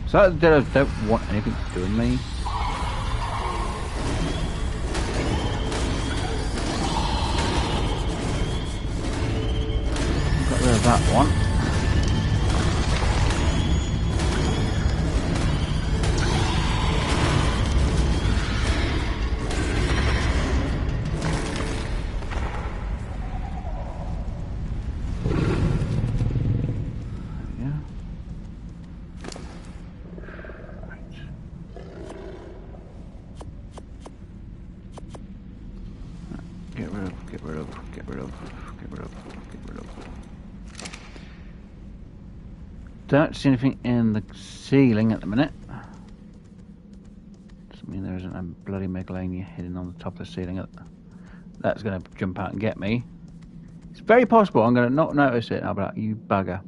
So that don't want anything to do with me. Got rid of that one. Don't see anything in the ceiling at the minute. Doesn't mean there isn't a bloody megalania hidden on the top of the ceiling. That's going to jump out and get me. It's very possible I'm going to not notice it. I'll be like, you bugger.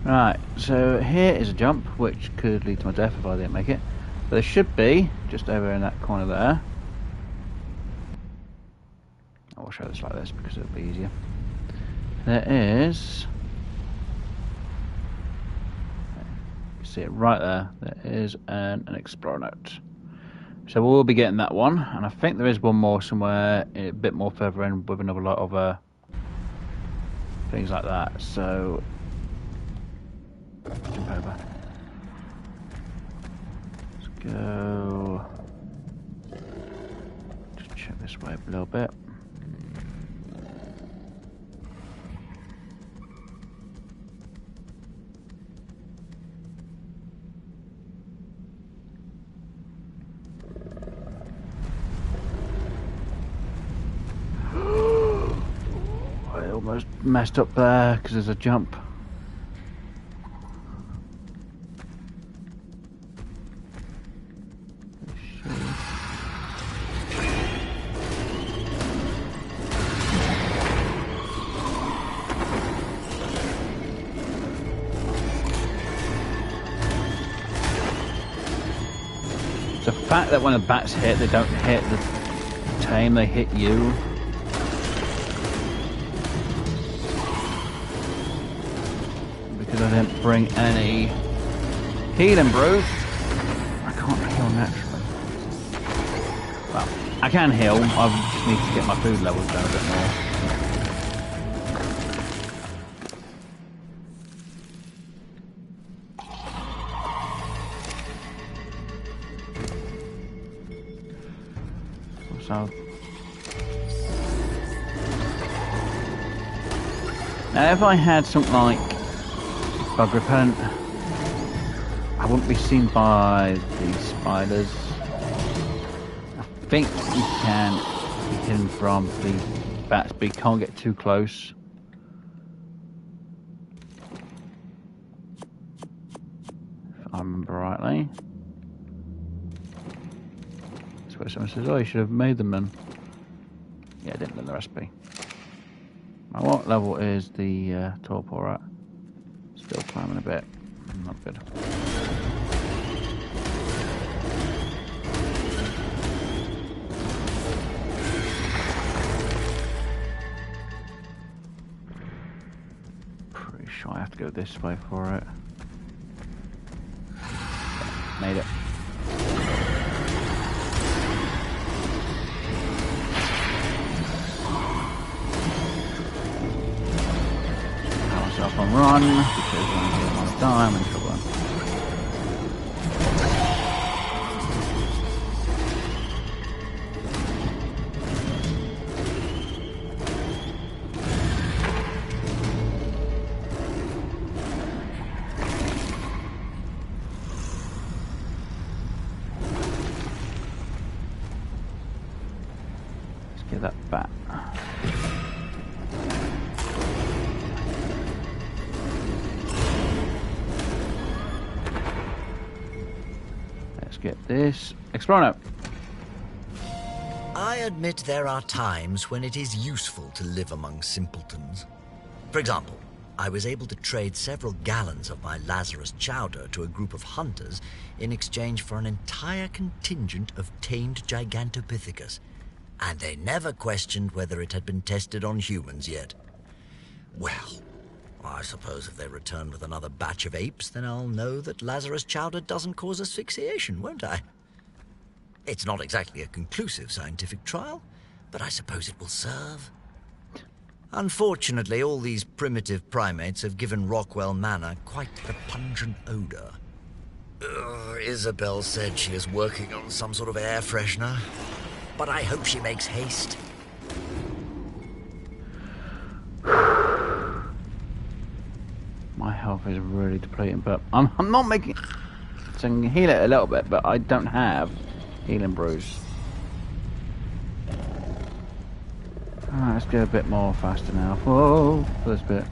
Right, so here is a jump, which could lead to my death if I didn't make it. But there should be, just over in that corner there. I'll show this like this because it'll be easier. there is... You see it right there. There is an explorer note. So we'll be getting that one, and I think there is one more somewhere a bit more further in with another lot of things like that. So jump over. Let's go. Just check this way a little bit. Almost messed up there because there's a jump. It's a fact that when the bats hit, they don't hit the tame, they hit you. I didn't bring any healing brews. I can't heal naturally. Well, I can heal. I just need to get my food levels down a bit more. So now, if I had something like bug repellent, I wouldn't be seen by the spiders. I think you can be hidden from the bats, but you can't get too close. If I remember rightly. That's where someone says, oh, you should have made them then. Yeah, I didn't learn the recipe. Now, what level is the torpor at? Still climbing a bit. Not good. Pretty sure I have to go this way for it. Made it. Myself on run because I'm getting on time and trouble. Let's get that back. Get this explorer. I admit there are times when it is useful to live among simpletons. For example, I was able to trade several gallons of my Lazarus chowder to a group of hunters in exchange for an entire contingent of tamed Gigantopithecus, and they never questioned whether it had been tested on humans yet. Well, I suppose if they return with another batch of apes, then I'll know that Lazarus chowder doesn't cause asphyxiation, won't I? It's not exactly a conclusive scientific trial, but I suppose it will serve. Unfortunately, all these primitive primates have given Rockwell Manor quite the pungent odor. Isabel said she is working on some sort of air freshener, but I hope she makes haste. My health is really depleting, but I'm not making... So I can heal it a little bit, but I don't have healing brews. Alright, let's go a bit more faster now. Whoa, for this bit.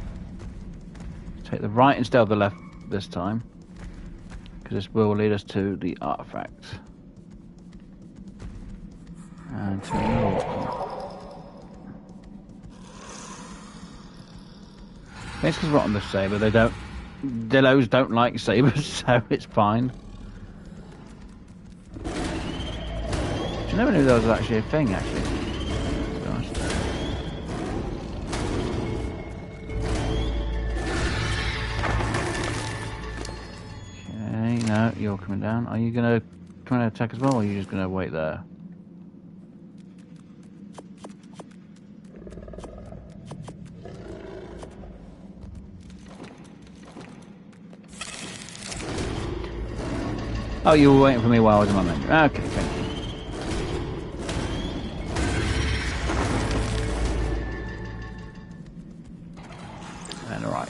Take the right instead of the left this time, because this will lead us to the artifact. And to the it's because we're on the saber. They don't. Dillos don't like sabers, so it's fine. Do you never knew there was actually a thing, actually? To be honest. No, you're coming down. Are you gonna try to attack as well, or are you just gonna wait there? Oh, you were waiting for me while I was in my menu. Okay, thank you. And alright.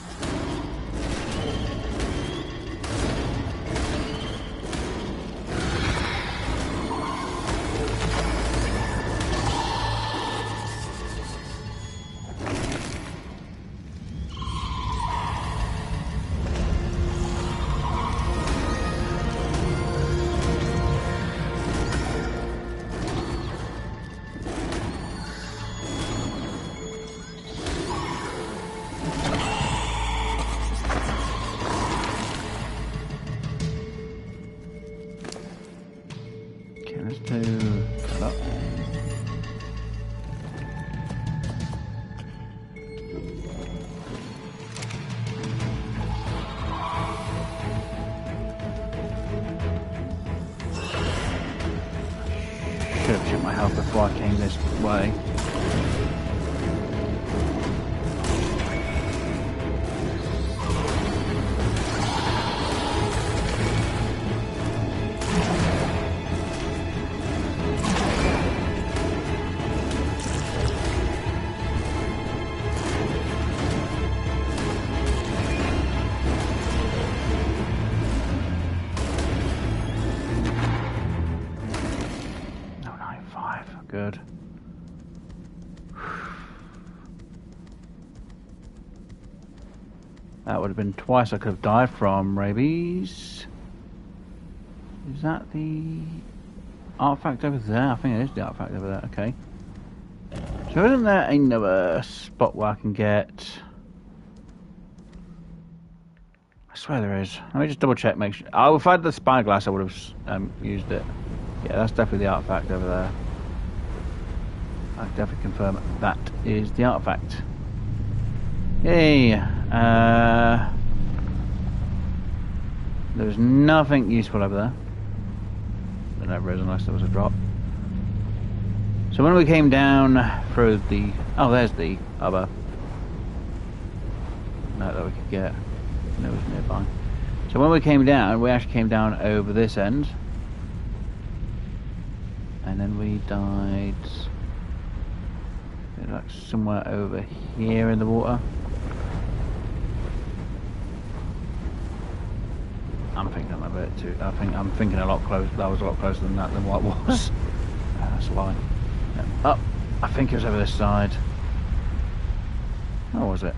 Should have checked my health before I came this way. Good. That would have been twice I could have died from rabies. Is that the artifact over there? I think it is the artifact over there. Okay. So isn't there another spot where I can get... I swear there is. Let me just double check, make sure. Oh, if I had the spyglass I would have used it. Yeah, that's definitely the artifact over there. I can definitely confirm that is the artifact. Yay! There's nothing useful over there. There never is unless there was a drop. So when we came down through the... Oh, there's the other... No, that we could get. No, it was nearby. So when we came down, we actually came down over this end. And then we died... like somewhere over here in the water. I'm thinking I'm a bit too. I'm thinking a lot close. That was a lot closer than that than what it was. That's a lie. No. Oh, I think it was over this side. Or was it?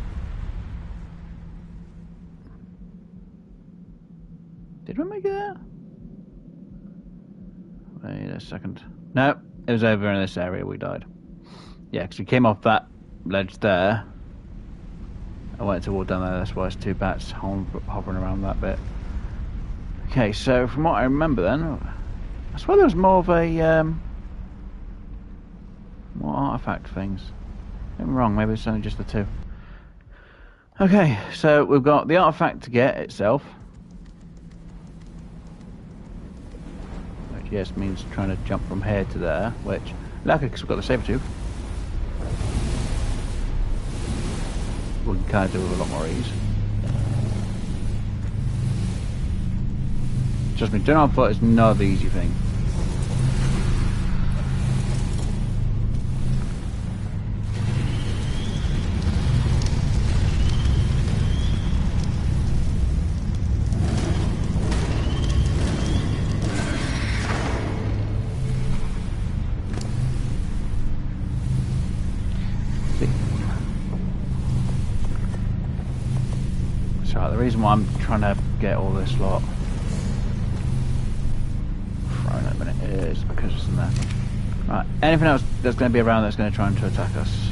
Did we make it there? Wait a second. No, it was over in this area we died. Yeah, because we came off that ledge there. I went to walk down there, that's why it's two bats hovering around that bit. Okay, so from what I remember then, I swear there was more of a, more artifact things. I'm wrong, maybe it's only just the two. Okay, so we've got the artifact to get itself. Which, yes, means trying to jump from here to there, which, lucky because we've got the saber tooth. We can kind of do with a lot more ease. Trust me, doing on foot is not the easy thing. So the reason why I'm trying to get all this lot thrown at a minute is because it's in there. Right, anything else that's going to be around that's going to try and to attack us?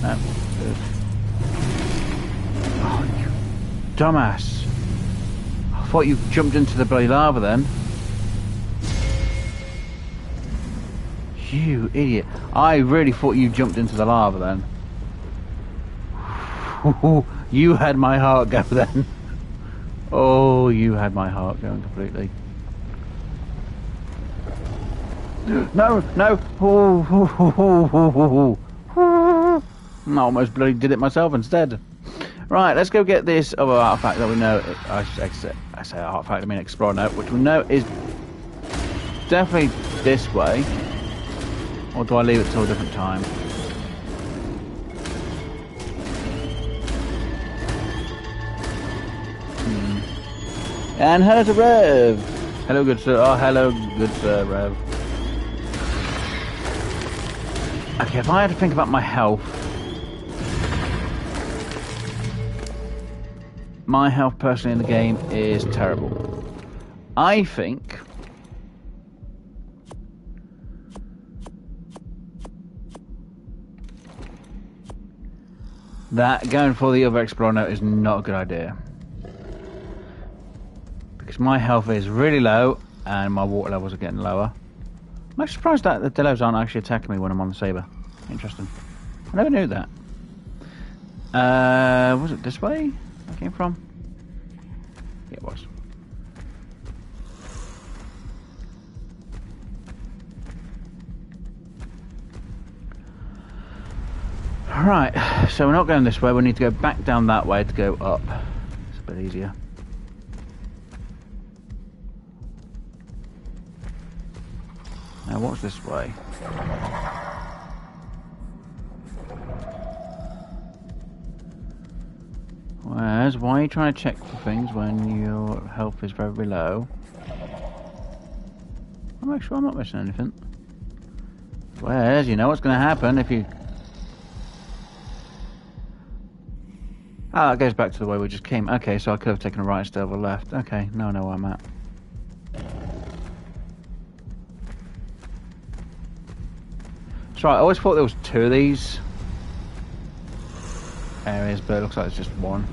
No, good. Oh, you dumbass! I thought you jumped into the bloody lava then. You idiot! I really thought you jumped into the lava then. You had my heart go then. Oh. Oh, you had my heart going completely. No, no! I almost bloody did it myself instead. Right, let's go get this other artifact that we know. I say artifact, I mean explorer note, which we know is definitely this way. Or do I leave it till a different time? And hello to Rev. Hello, good sir. Oh, hello, good sir, Rev. Okay, if I had to think about my health. My health personally in the game is terrible. I think that going for the other explorer note is not a good idea. Because my health is really low and my water levels are getting lower. I'm actually surprised that the Delos aren't actually attacking me when I'm on the saber. Interesting. I never knew that. Was it this way I came from? Yeah, it was. Right, so we're not going this way. We need to go back down that way to go up. It's a bit easier. Now, what's this way? Whereas, why are you trying to check for things when your health is very low? I'll make sure I'm not missing anything. Whereas, you know what's going to happen if you... Ah, that goes back to the way we just came. Okay, so I could have taken a right instead of a left. Okay, now I know where I'm at. So I always thought there was two of these areas, but it looks like it's just one.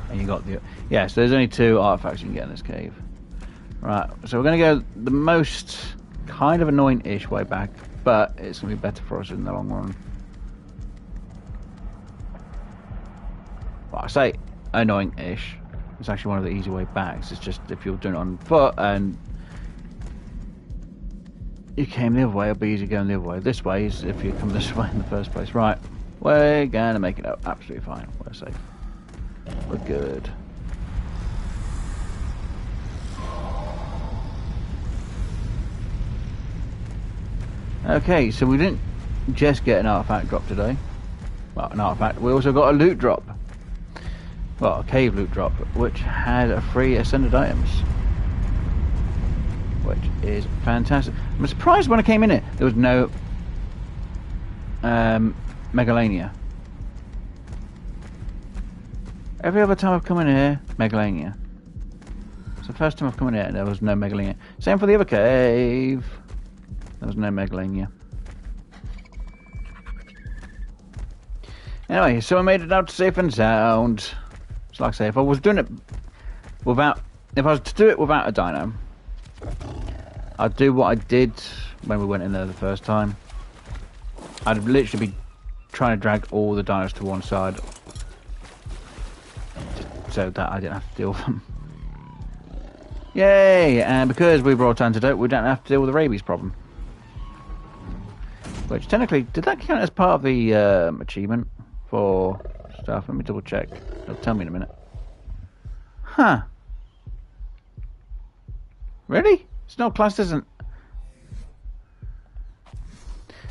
And you got the... Yeah, so there's only two artifacts you can get in this cave. Right, so we're going to go the most kind of annoying-ish way back, but it's going to be better for us in the long run. Well, I say annoying-ish. It's actually one of the easy way backs. It's just if you're doing it on foot and you came the other way, it'll be easy going the other way. This way is if you come this way in the first place. Right, we're going to make it out absolutely fine. We're safe. We're good. Okay, so we didn't just get an artifact drop today. Well, an artifact. We also got a loot drop. Well, a cave loot drop, which had a free ascended items. Which is fantastic. I'm surprised when I came in here, there was no Megalania. Every other time I've come in here, Megalania. It's the first time I've come in here and there was no Megalania. Same for the other cave. There was no Megalania. Anyway, so I made it out safe and sound. So like I say, if I was doing it without... If I was to do it without a dino, I'd do what I did when we went in there the first time. I'd literally be trying to drag all the dinos to one side, just so that I didn't have to deal with them. Yay! And because we brought antidote, we don't have to deal with the rabies problem. Which technically, did that count as part of the achievement for stuff? Let me double check. It'll tell me in a minute. Huh. Really? It's not classed as an...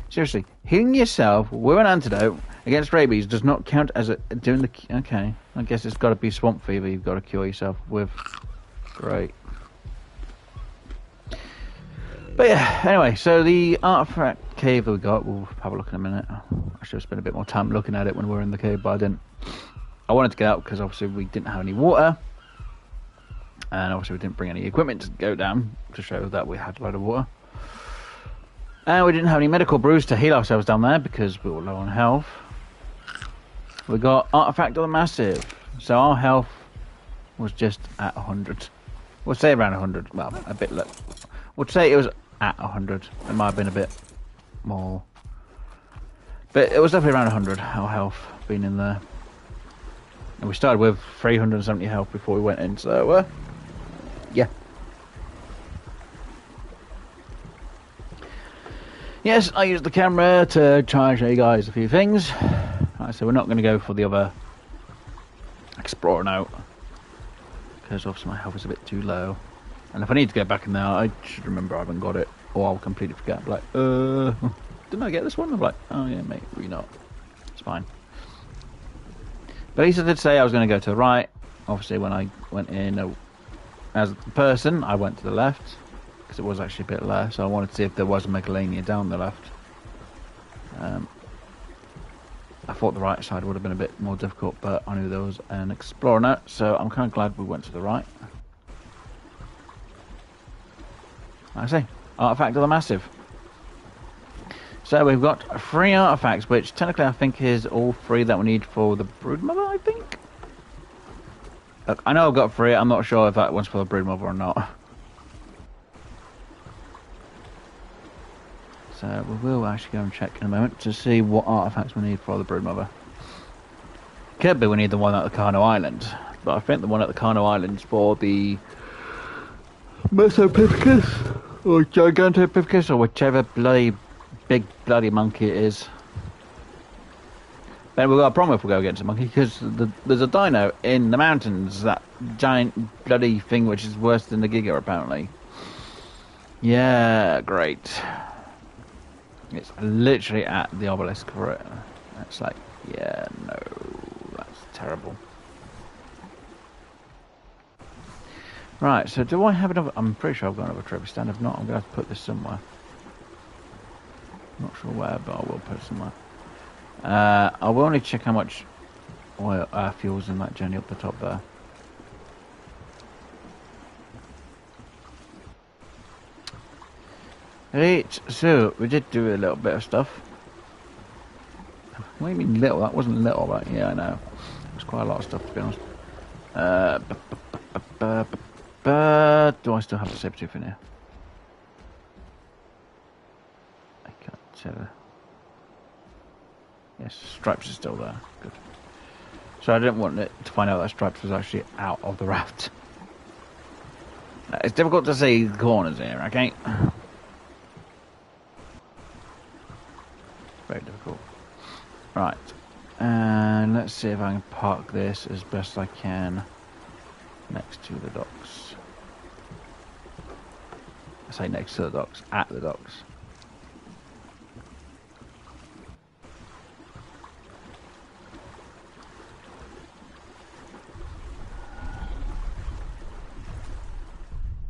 Seriously, healing yourself with an antidote against rabies does not count as doing the... Okay, I guess it's got to be swamp fever you've got to cure yourself with. Great. But yeah, anyway, so the artifact cave that we got, we'll have a look in a minute. I should have spent a bit more time looking at it when we were in the cave, but I didn't. I wanted to get out because obviously we didn't have any water. And obviously we didn't bring any equipment to go down to show that we had a load of water. And we didn't have any medical brews to heal ourselves down there because we were low on health. We got Artifact of the Massive. So our health was just at 100. We'll say around 100. Well, a bit low. We'll say it was at 100. It might have been a bit more. But it was definitely around 100, our health being in there. And we started with 370 health before we went in, so, yeah. Yes, I used the camera to try and show you guys a few things. Like, so we're not going to go for the other explorer now, because obviously my health is a bit too low. And if I need to get back in there, I should remember I haven't got it, or I'll completely forget. Like, didn't I get this one? I'm like, oh yeah, mate, maybe not. It's fine. But at least I did say I was going to go to the right. Obviously, when I went in as a person, I went to the left, because it was actually a bit less. So I wanted to see if there was a Megalania down the left. I thought the right side would have been a bit more difficult, but I knew there was an explorer now, so I'm kind of glad we went to the right. Like I say, artifact of the massive. So we've got 3 artifacts, which technically I think is all 3 that we need for the broodmother, I think. Look, I know I've got 3, I'm not sure if that one's for the broodmother or not. So we will actually go and check in a moment to see what artifacts we need for the broodmother. Could be we need the one at the Carno Island, but I think the one at the Carno Island is for the Mesopithecus or Gigantopithecus or whichever bloody big bloody monkey it is. Then we've got a problem if we go against a monkey, because there's a dino in the mountains, that giant bloody thing which is worse than the Giga apparently. Yeah, great. It's literally at the obelisk for it. It's like, yeah, no, that's terrible. Right, so do I have another? I'm pretty sure I've got another trophy stand. If not, I'm going to have to put this somewhere. Not sure where, but I will put it somewhere. I will only check how much oil fuel's in that journey up the top there. Right, so we did do a little bit of stuff. What do you mean little? That wasn't little, but yeah, I know. It was quite a lot of stuff, to be honest. Do I still have the saber-tooth in here? I can't tell. Yes, Stripes is still there. Good. So I didn't want it to find out that Stripes was actually out of the raft. It's difficult to see the corners here, okay? Very difficult. Right. And let's see if I can park this as best I can next to the docks. I say next to the docks, at the docks.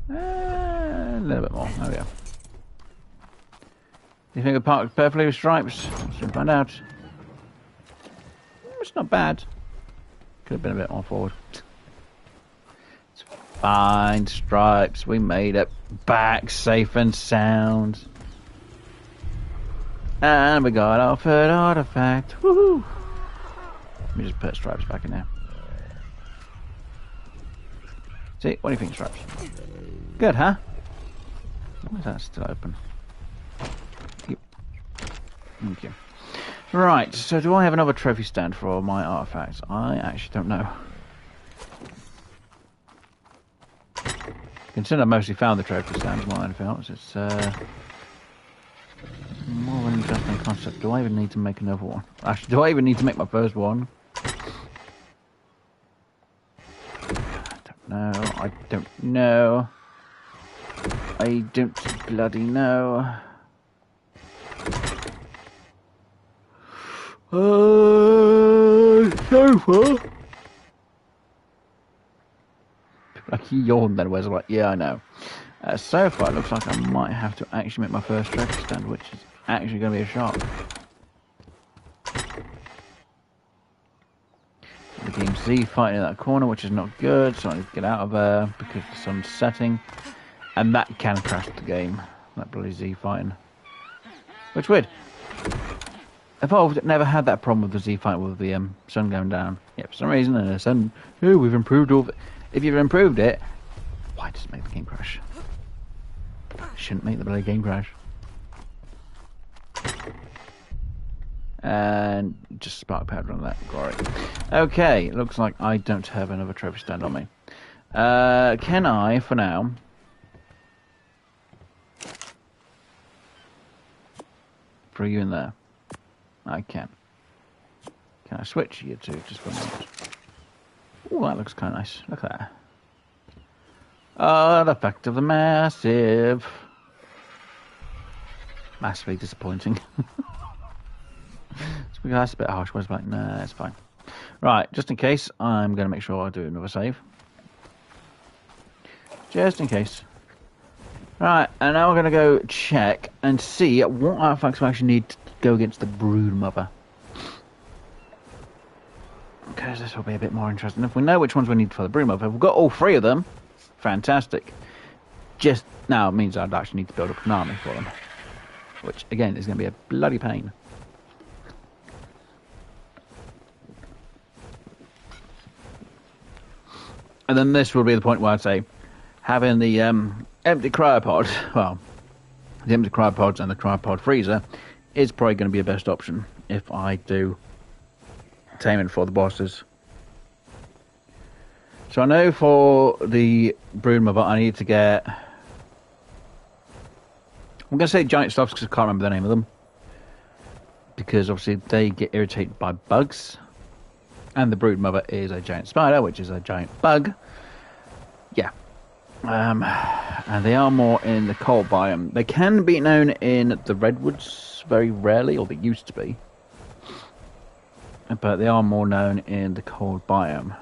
A little bit more. There we go. Do you think it parked perfectly with Stripes? Let's soon find out. It's not bad. Could have been a bit more forward. It's fine, Stripes. We made it back safe and sound. And we got our third artifact. Woohoo! Let me just put Stripes back in there. See, what do you think, Stripes? Good, huh? Why is that still open? Yep. Thank you. Right, so do I have another trophy stand for all my artifacts? I actually don't know. Considering I mostly found the trophy stands more than anything else, it's more of an interesting concept. Do I even need to make another one? Actually, do I even need to make my first one? I don't know. I don't bloody know. So far. Like he yawned then, whereas I'm like, yeah, I know. So far, it looks like I might have to actually make my first trophy stand, which is actually going to be a shock. The game's Z fighting in that corner, which is not good, so I need to get out of there because the sun's setting. And that can crash the game, that bloody Z fighting. Which weird. Evolved never had that problem with the Z fight with the sun going down. Yeah, for some reason, and the sun, oh, we've improved all. If you've improved it, why does it make the game crash? It shouldn't make the bloody game crash. And just spark powder on that. Glory. Okay, looks like I don't have another trophy stand on me. Can I, for now... throw you in there? I can. Can I switch you two just for a moment? Oh, that looks kind of nice. Look at that. Oh, the effect of the massive. Massively disappointing. That's a bit harsh. Where's like, nah, it's fine. Right, just in case, I'm going to make sure I do another save. Just in case. Right, and now we're going to go check and see what artifacts we actually need to go against the brood mother. Because this will be a bit more interesting. If we know which ones we need for the brood mother, if we've got all three of them, fantastic. Just now it means I'd actually need to build up an army for them. Which, again, is going to be a bloody pain. And then this will be the point where I'd say, having the empty cryopod, well, the empty cryopods and the cryopod freezer is probably going to be a best option if I do taming for the bosses. So I know for the brood mother I need to get... I'm going to say giant stuffs because I can't remember the name of them. Because obviously they get irritated by bugs. And the brood mother is a giant spider, which is a giant bug. Yeah. And they are more in the cold biome. They can be known in the redwoods very rarely, or they used to be. But they are more known in the cold biome.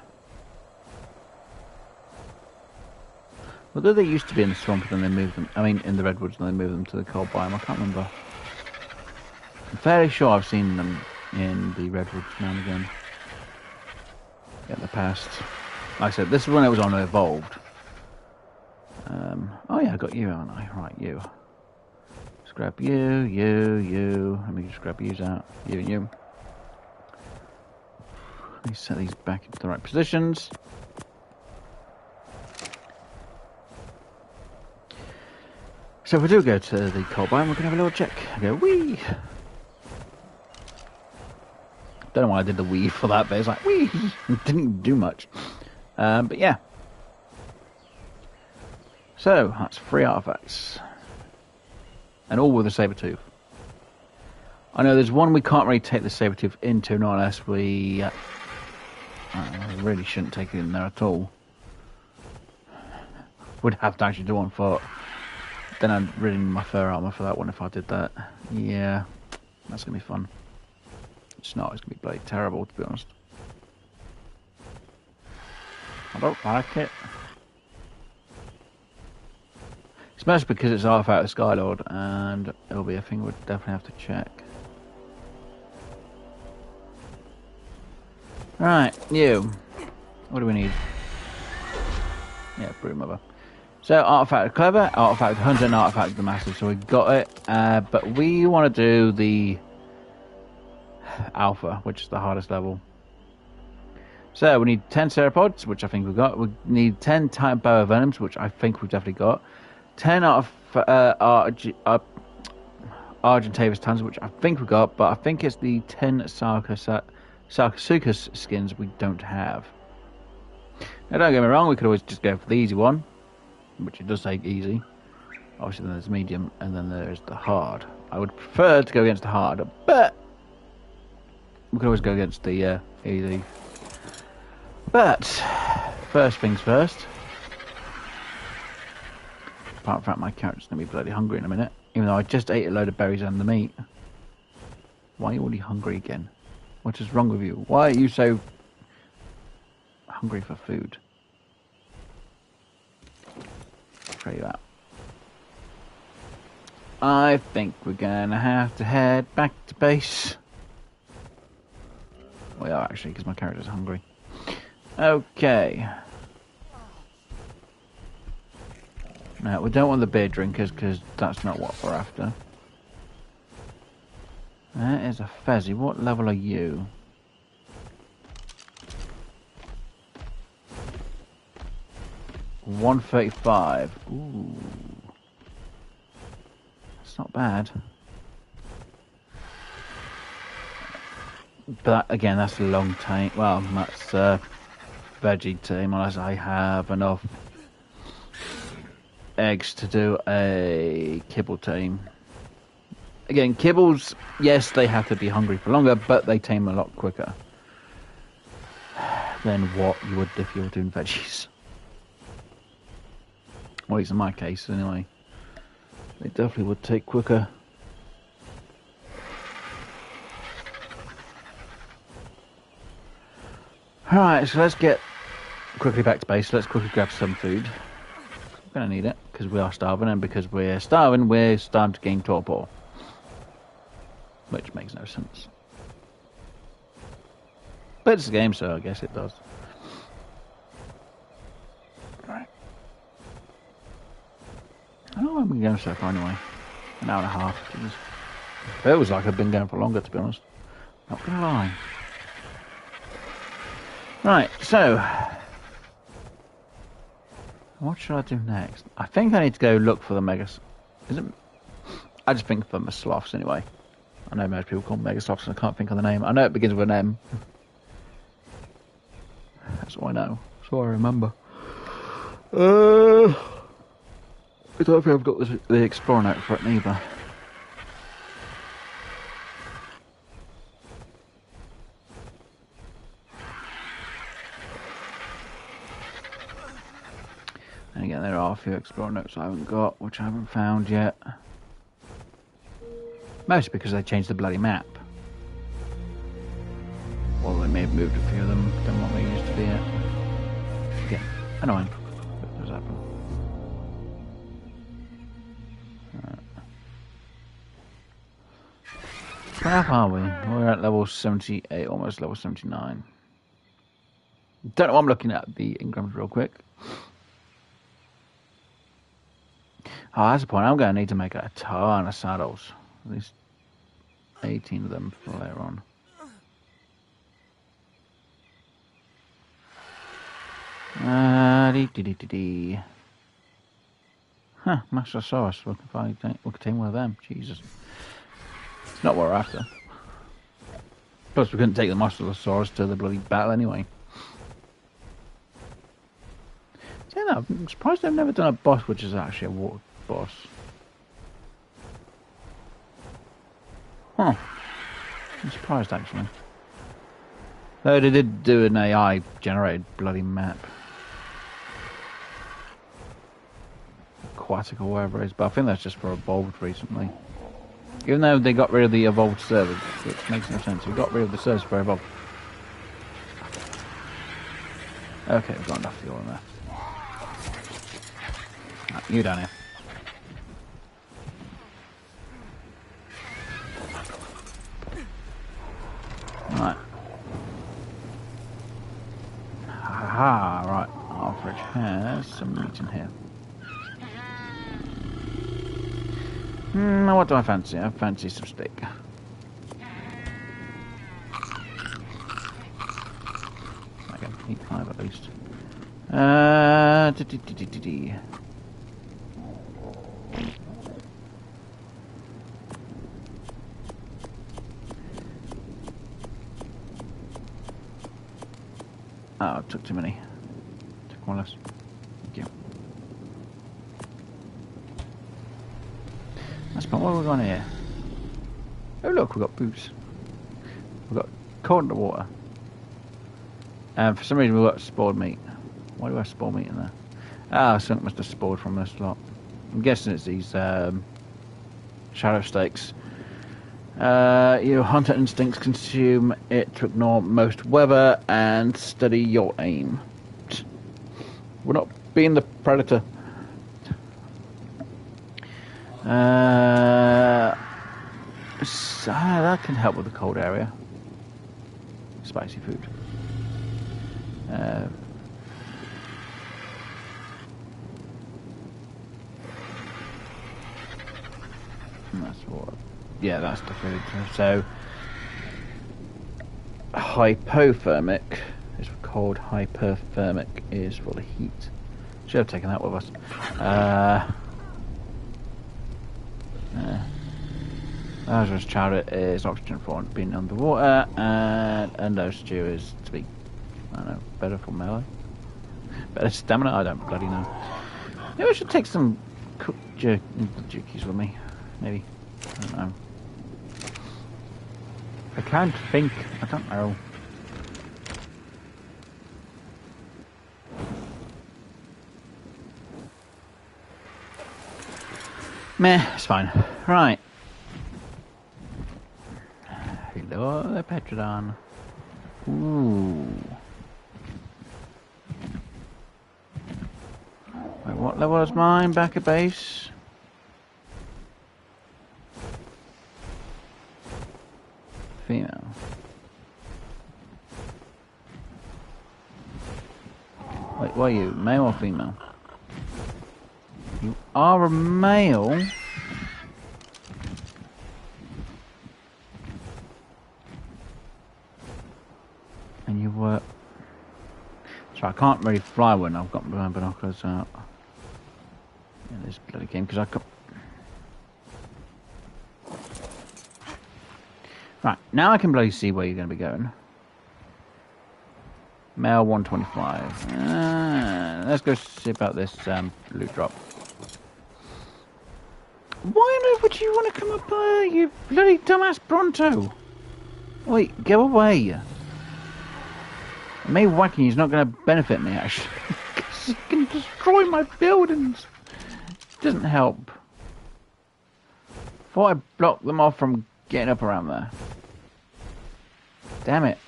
Although they used to be in the swamp, then they moved them. I mean, in the redwoods, and they moved them to the cold biome. I can't remember. I'm fairly sure I've seen them in the redwoods now and again. In the past. Like I said, this is when it was on Evolved. Oh yeah, I got you, haven't I? Right, you. Just grab you. Let me just grab yous out. You and you. Let me set these back into the right positions. So if we do go to the coal biome, we can have a little check. I go, wee! Don't know why I did the wee for that, but it's like, wee! Didn't do much. But yeah. So, that's 3 artifacts. And all with a saber tooth. I know there's one we can't really take the saber tooth into, not unless we... I really shouldn't take it in there at all. Would have to actually do one for... Then I'd really need my fur armor for that one if I did that. Yeah, that's going to be fun. It's not, it's going to be bloody terrible, to be honest. I don't like it. It's mostly because it's artifact of Skylord, and it'll be a thing we'll definitely have to check. Right, you. What do we need? Yeah, brood mother. So, artifact of clever, artifact of hunter, and artifact of the massive. So we got it, but we want to do the alpha, which is the hardest level. So we need 10 ceropods, which I think we've got. We need 10 titan boa venoms, which I think we've definitely got. 10 Argentavis tons, which I think we got, but I think it's the 10 Sarcosuchus skins we don't have. Now, don't get me wrong, we could always just go for the easy one, which it does take easy. Obviously, then there's medium, and then there's the hard. I would prefer to go against the hard, but we could always go against the easy. But first things first. Apart from that, my character's going to be bloody hungry in a minute. Even though I just ate a load of berries and the meat. Why are you already hungry again? What is wrong with you? Why are you so hungry for food? Try you out. I think we're going to have to head back to base. We are actually, because my character's hungry. Okay. No, we don't want the beer drinkers because that's not what we're after. That is a Fezzy. What level are you? $135. Ooh. That's not bad. But again, that's a long time. Well, that's veggie tame unless I have enough eggs to do a kibble tame. Again, kibbles, yes, they have to be hungry for longer, but they tame a lot quicker than what you would if you were doing veggies. Well, at least in my case, anyway. They definitely would take quicker. Alright, so let's get quickly back to base. Let's quickly grab some food. We're going to need it, because we are starving, and because we're starving to gain torpor. Which makes no sense. But it's a game, so I guess it does. Right. I don't know where we've been going so far anyway. An hour and a half. Jeez. Feels like I've been going for longer, to be honest. Not gonna lie. Right, so what should I do next? I think I need to go look for the megas. Is it? I just think for the sloths anyway. I know most people call them megasloths, and I can't think of the name. I know it begins with an M. That's all I know. That's all I remember. I don't think I've got the explorer note for it neither. And again, there are a few explorer notes I haven't got, which I haven't found yet. Mostly because they changed the bloody map. Or they may have moved a few of them than what they used to be at. Yeah, annoying. What does happen? Where are we? We're at level 78, almost level 79. Don't know, I'm looking at the ingrams real quick. Oh, that's the point. I'm going to need to make a ton of saddles. At least 18 of them for later on. Huh, Mastosaurus. We can take one of them. Jesus. It's not what we're after. Plus, we couldn't take the Mastosaurus to the bloody battle anyway. So, yeah, no, I'm surprised they've never done a boss which is actually a water boss. Huh. I'm surprised, actually. Though they did do an AI-generated bloody map. Aquatic or whatever it is, but I think that's just for Evolved recently. Even though they got rid of the Evolved servers, which makes no sense. We got rid of the servers for Evolved. Okay, we've got enough fuel in there. Right, you down here. Right. Aha, right. Our fridge has some meat in here. What do I fancy? I fancy some steak. I can eat 5 at least. Oh, I took too many. Took one less. Thank you. That's not what we're going here. Oh look, we've got boots. We've got cold in the water. And for some reason we've got spoiled meat. Why do I have spoiled meat in there? Ah, something must have spoiled from this lot. I'm guessing it's these shadow steaks. Your hunter instincts consume it to ignore most weather and steady your aim. We're not being the predator. So that can help with the cold area. Spicy food. That's what. Yeah, that's the food. So hypothermic is for cold. Hyperthermic is for the heat. Should have taken that with us. Lazarus chowder is oxygen for being underwater, and no stew is to be, I don't know, better for melee? Better stamina? I don't bloody know. Maybe I should take some cooked jerkies with me. Maybe. I don't know. I can't think. I don't know. Meh, it's fine. Right. Hello, the Petrodon. Ooh. Wait, what level is mine? Back at base? Female. Wait, what are you? Male or female? You are a male? And you were... So I can't really fly when I've got my binoculars out in this bloody game, because I can't... Right, now I can bloody see where you're going to be going. Male 125. Let's go see about this loot drop. Why on earth would you want to come up there, you bloody dumbass Bronto? Wait, go away. Me whacking is not going to benefit me, actually. Because you can destroy my buildings. It doesn't help. Thought I blocked them off from getting up around there. Damn it.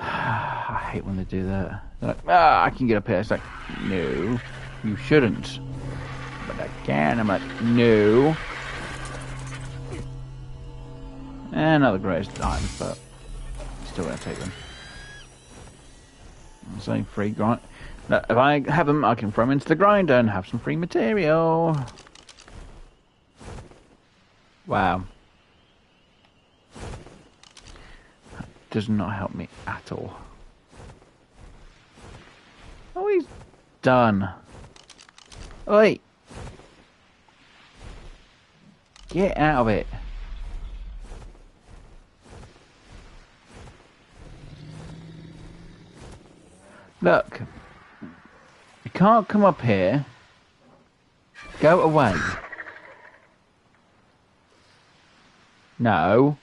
I hate when they do that. They're like, I can get up here. It's like, no, you shouldn't. But I can. I'm like, no. And not the greatest times, but still gonna take them. It's only free grind. Now, if I have them, I can throw them into the grinder and have some free material. Wow. That does not help me at all. Oh, he's done. Oi! Get out of it. Look. You can't come up here. Go away. No.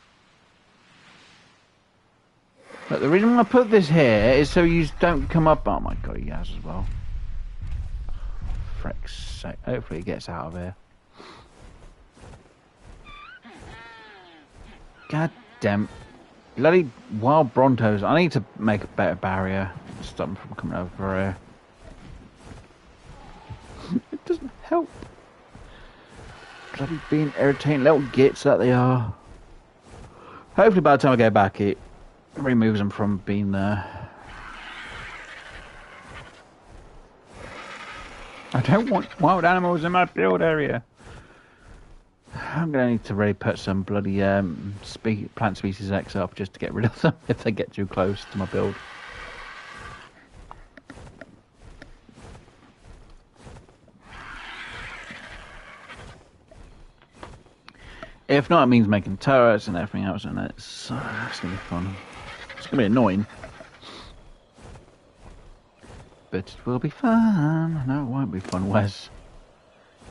Look, the reason I put this here is so you don't come up. Oh my god, he has as well. Frick's sake. Hopefully he gets out of here. God damn. Bloody wild Brontos. I need to make a better barrier to stop them from coming over here. It doesn't help. Bloody being irritating little gits that they are. Hopefully by the time I go back it removes them from being there. I don't want wild animals in my build area. I'm going to need to really put some bloody plant species X up just to get rid of them if they get too close to my build. If not, it means making turrets and everything else, and it's going to be fun. It's going to be annoying. But it will be fun. No, it won't be fun, Wes.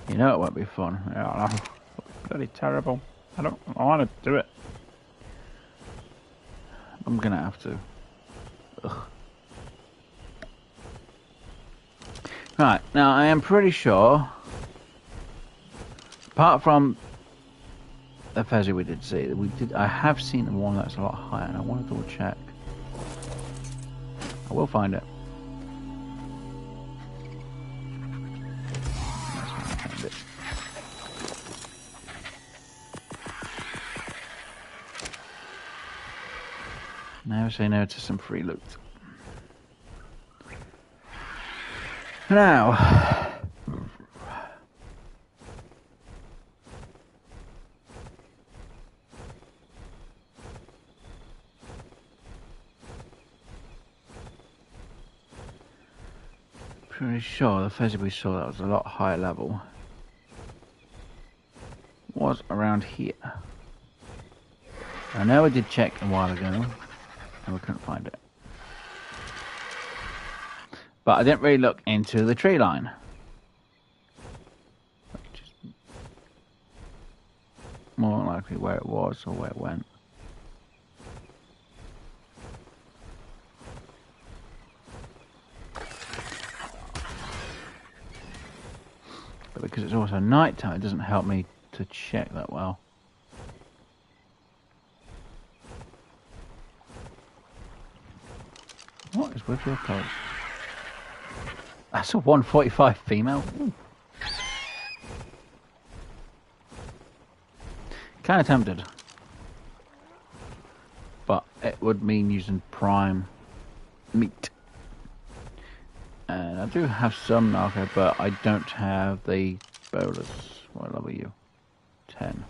You know it won't be fun. Yeah, it'll be bloody terrible. I want to do it. I'm going to have to. Ugh. Right, now I am pretty sure, apart from the Fezzy we did see, I have seen one that's a lot higher, and I want to double check. I will find it. Never say no to some free loot. Now, Pretty sure the pheasant we saw that was a lot higher level was around here. I know I did check a while ago and we couldn't find it. But I didn't really look into the tree line. Which is more likely where it was or where it went. But because it's also night time, it doesn't help me to check that well. What is with your clothes? That's a 145 female. Kind of tempted. But it would mean using prime meat. And I do have some narco, but I don't have the bolus. What level are you? 10.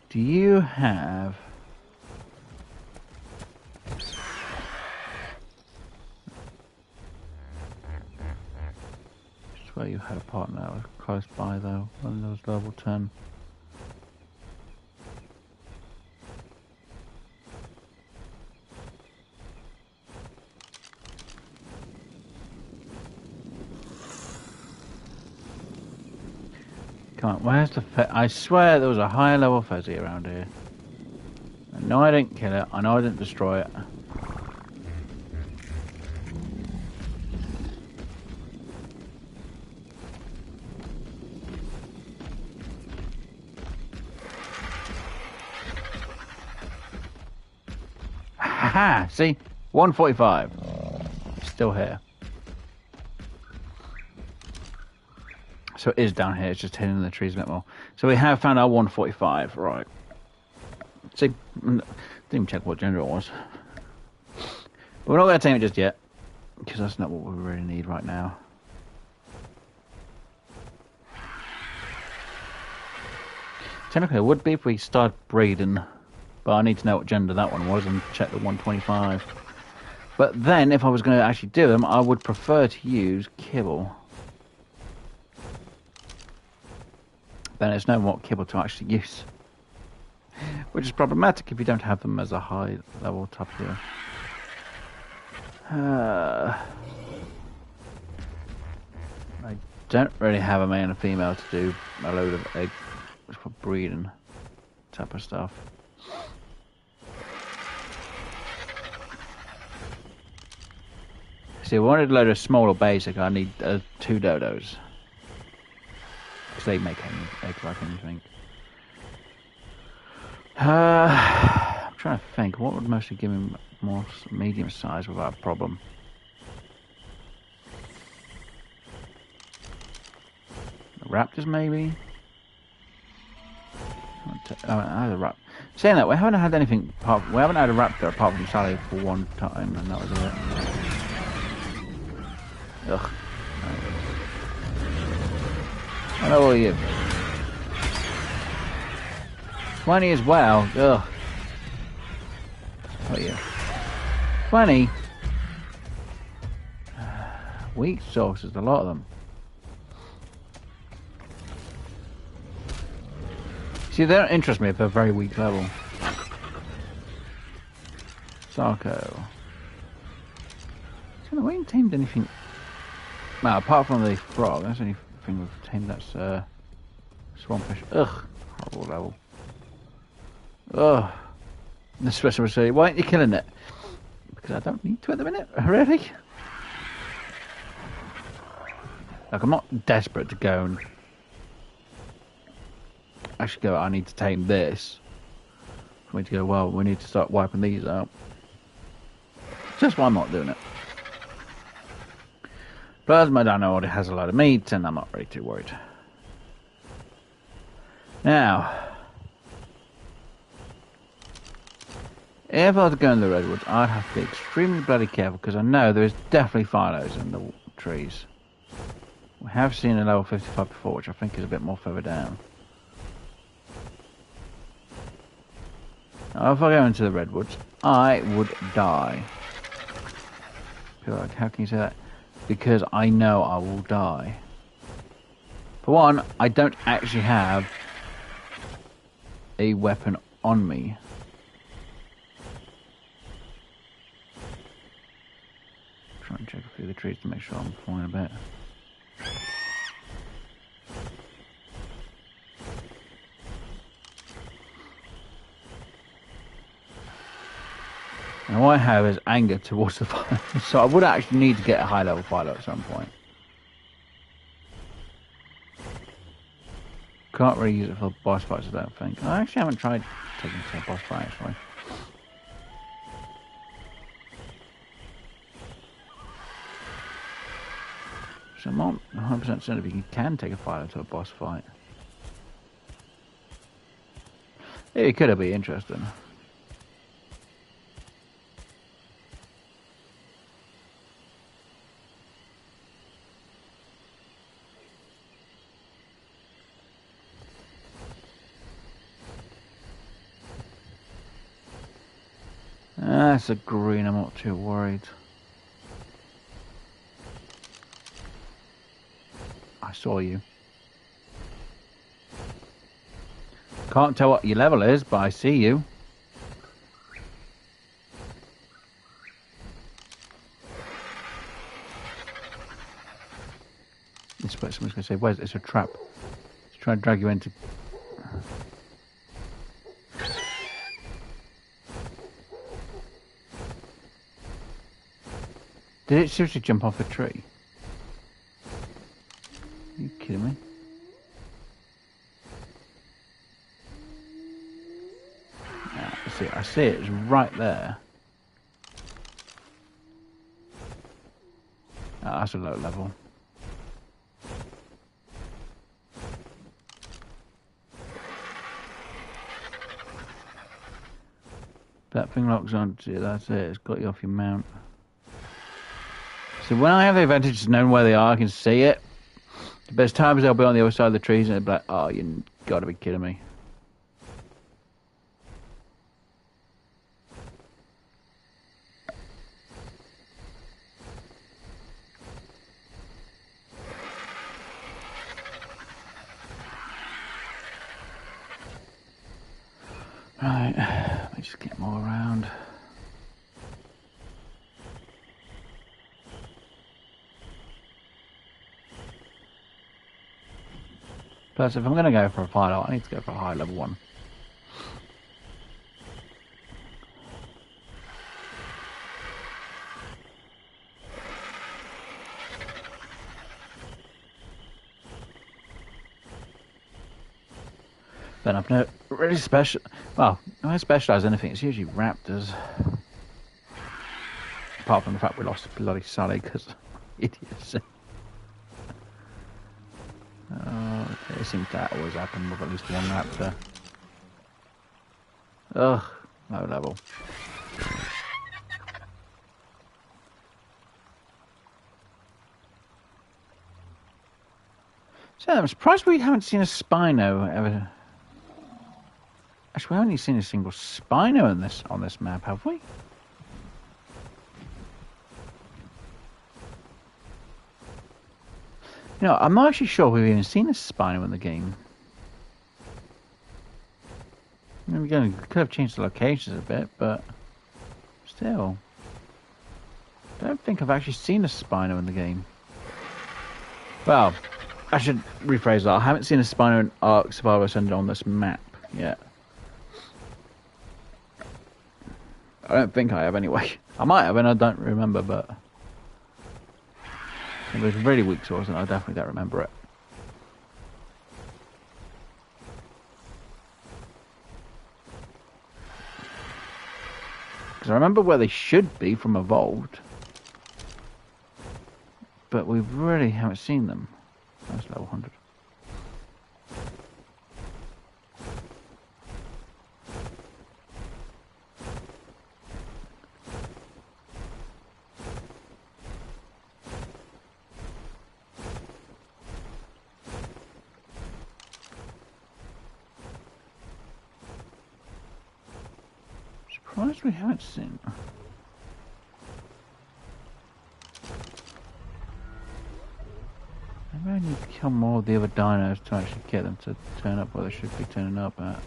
Do you have... Just where you had a partner that was close by though, one of those level 10. Come on, where's the I swear there was a higher level fezzy around here. I know I didn't kill it, I know I didn't destroy it. Ha! See? 145. Still here. So it is down here, it's just hidden in the trees a bit more. So we have found our 145, right. See, didn't even check what gender it was. But we're not going to tame it just yet, because that's not what we really need right now. Technically it would be if we start breeding, but I need to know what gender that one was and check the 125. But then, if I was going to actually do them, I would prefer to use kibble. Then there's no more kibble to actually use. Which is problematic if you don't have them as a high level top here. I don't really have a male and a female to do a load of eggs for breeding type of stuff. See, if I wanted a load of small or basic, I need 2 dodos. Because they make eggs like anything. I'm trying to think, what would mostly give him more medium size without a problem? Raptors, maybe? I had a raptor. Saying that, we haven't had anything we haven't had a raptor apart from Sally for one time, and that was it. Ugh. How old are you? 20 as well. Ugh. What are you? 20? Weak sources, a lot of them. See, they don't interest me if they're very weak level. Sarko. So we ain't tamed anything. Well, apart from the frog, that's the only thing we've tamed. That's swampfish. Ugh, horrible level. Ugh. The special would say, why aren't you killing it? Because I don't need to at the minute. Really? Like, I'm not desperate to go and actually go, I need to tame this. For me to go, well, we need to start wiping these out. Just why I'm not doing it. Plus, my dino already has a lot of meat, and I'm not really too worried. Now, if I was to go in the redwoods, I'd have to be extremely bloody careful, because I know there's definitely phyllos in the trees. We have seen a level 55 before, which I think is a bit more further down. Now, if I go into the redwoods, I would die. People are like, how can you say that? Because I know I will die. For one, I don't actually have a weapon on me. Try and check a few of the trees to make sure I'm fine a bit. And what I have is anger towards the fire. So I would actually need to get a high level fighter at some point. Can't really use it for boss fights, I don't think. I actually haven't tried taking it to a boss fight, actually. So I'm not 100% certain if you can take a fighter to a boss fight. It could be interesting. That's a green, I'm not too worried. I saw you. Can't tell what your level is, but I see you. This is what someone's going to say, where's it? It's a trap. It's trying to drag you into... Did it seriously jump off a tree? Are you kidding me? Yeah, I see it. It's right there. Oh, that's a low level. That thing locks onto you, that's it. It's got you off your mount. So when I have the advantage of knowing where they are, I can see it. The best times they'll be on the other side of the trees and they'll be like, oh, you gotta be kidding me. Right, let me just get more around. Plus, if I'm going to go for a fighter, I need to go for a high level one. But I've no really special. Well, if I specialise in anything, it's usually raptors. Apart from the fact we lost bloody Sally because idiots. Oh, it seems that always happen with at least one raptor. Ugh, low level. So I'm surprised we haven't seen a Spino ever. Actually, we haven't seen a single Spino on this map, have we? You know, I'm not actually sure we've even seen a Spino in the game. I mean, we could have changed the locations a bit, but still. I don't think I've actually seen a Spino in the game. Well, I should rephrase that. I haven't seen a Spino in Ark Survival Ascended on this map yet. I don't think I have anyway. I might have and I don't remember, but it was really weak source and I definitely don't remember it. Because I remember where they should be from Evolved, but we really haven't seen them. That's level 100. Surprised we haven't seen. Maybe I need to kill more of the other dinos to actually get them to turn up where they should be turning up at.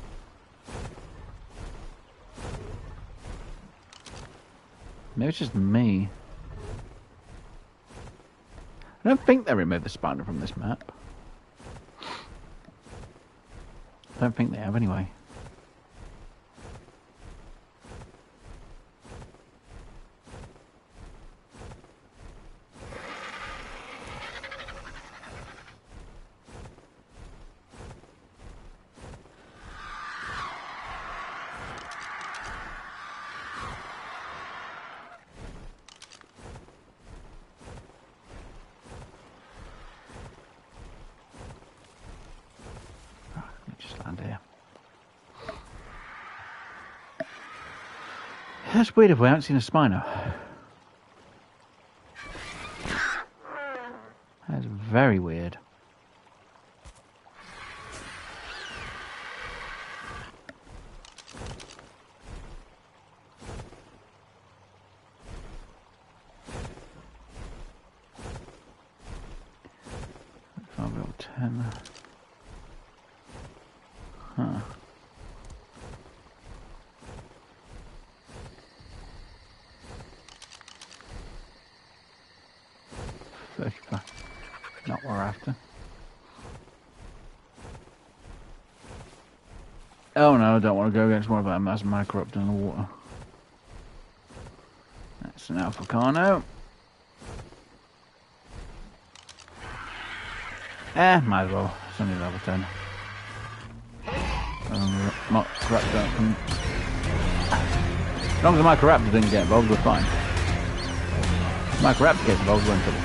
Maybe it's just me. I don't think they removed the spider from this map. I don't think they have anyway. Here. That's weird if we haven't seen a Spino. That's very weird. Level 10. Huh. Not what we're after. Oh no, I don't want to go against one of them. That's my corrupt in the water. That's an Alphacano. Might as well. It's only level 10. Raptor. As long as the Microraptor didn't get involved, we're fine. If the Microraptor gets involved, we're in trouble.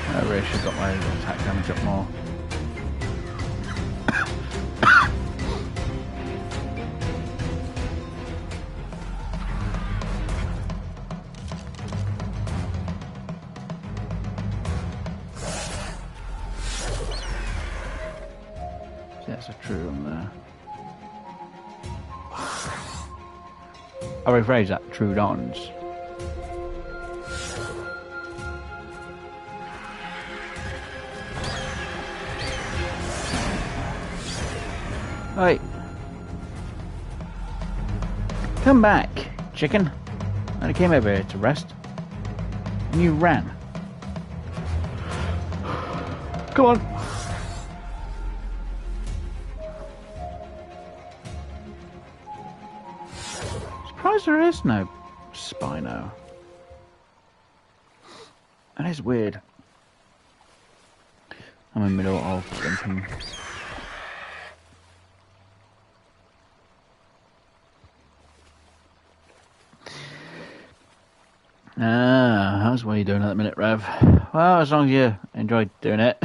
I really should have got my attack damage up more. That's a true one there. I'll rephrase that, Trudons. Right. Come back, chicken. I came over here to rest. And you ran. Come on. Surprised there is no Spino. That is weird. I'm in the middle of thinking. How's what are you doing at the minute, Rev? Well, as long as you enjoy doing it.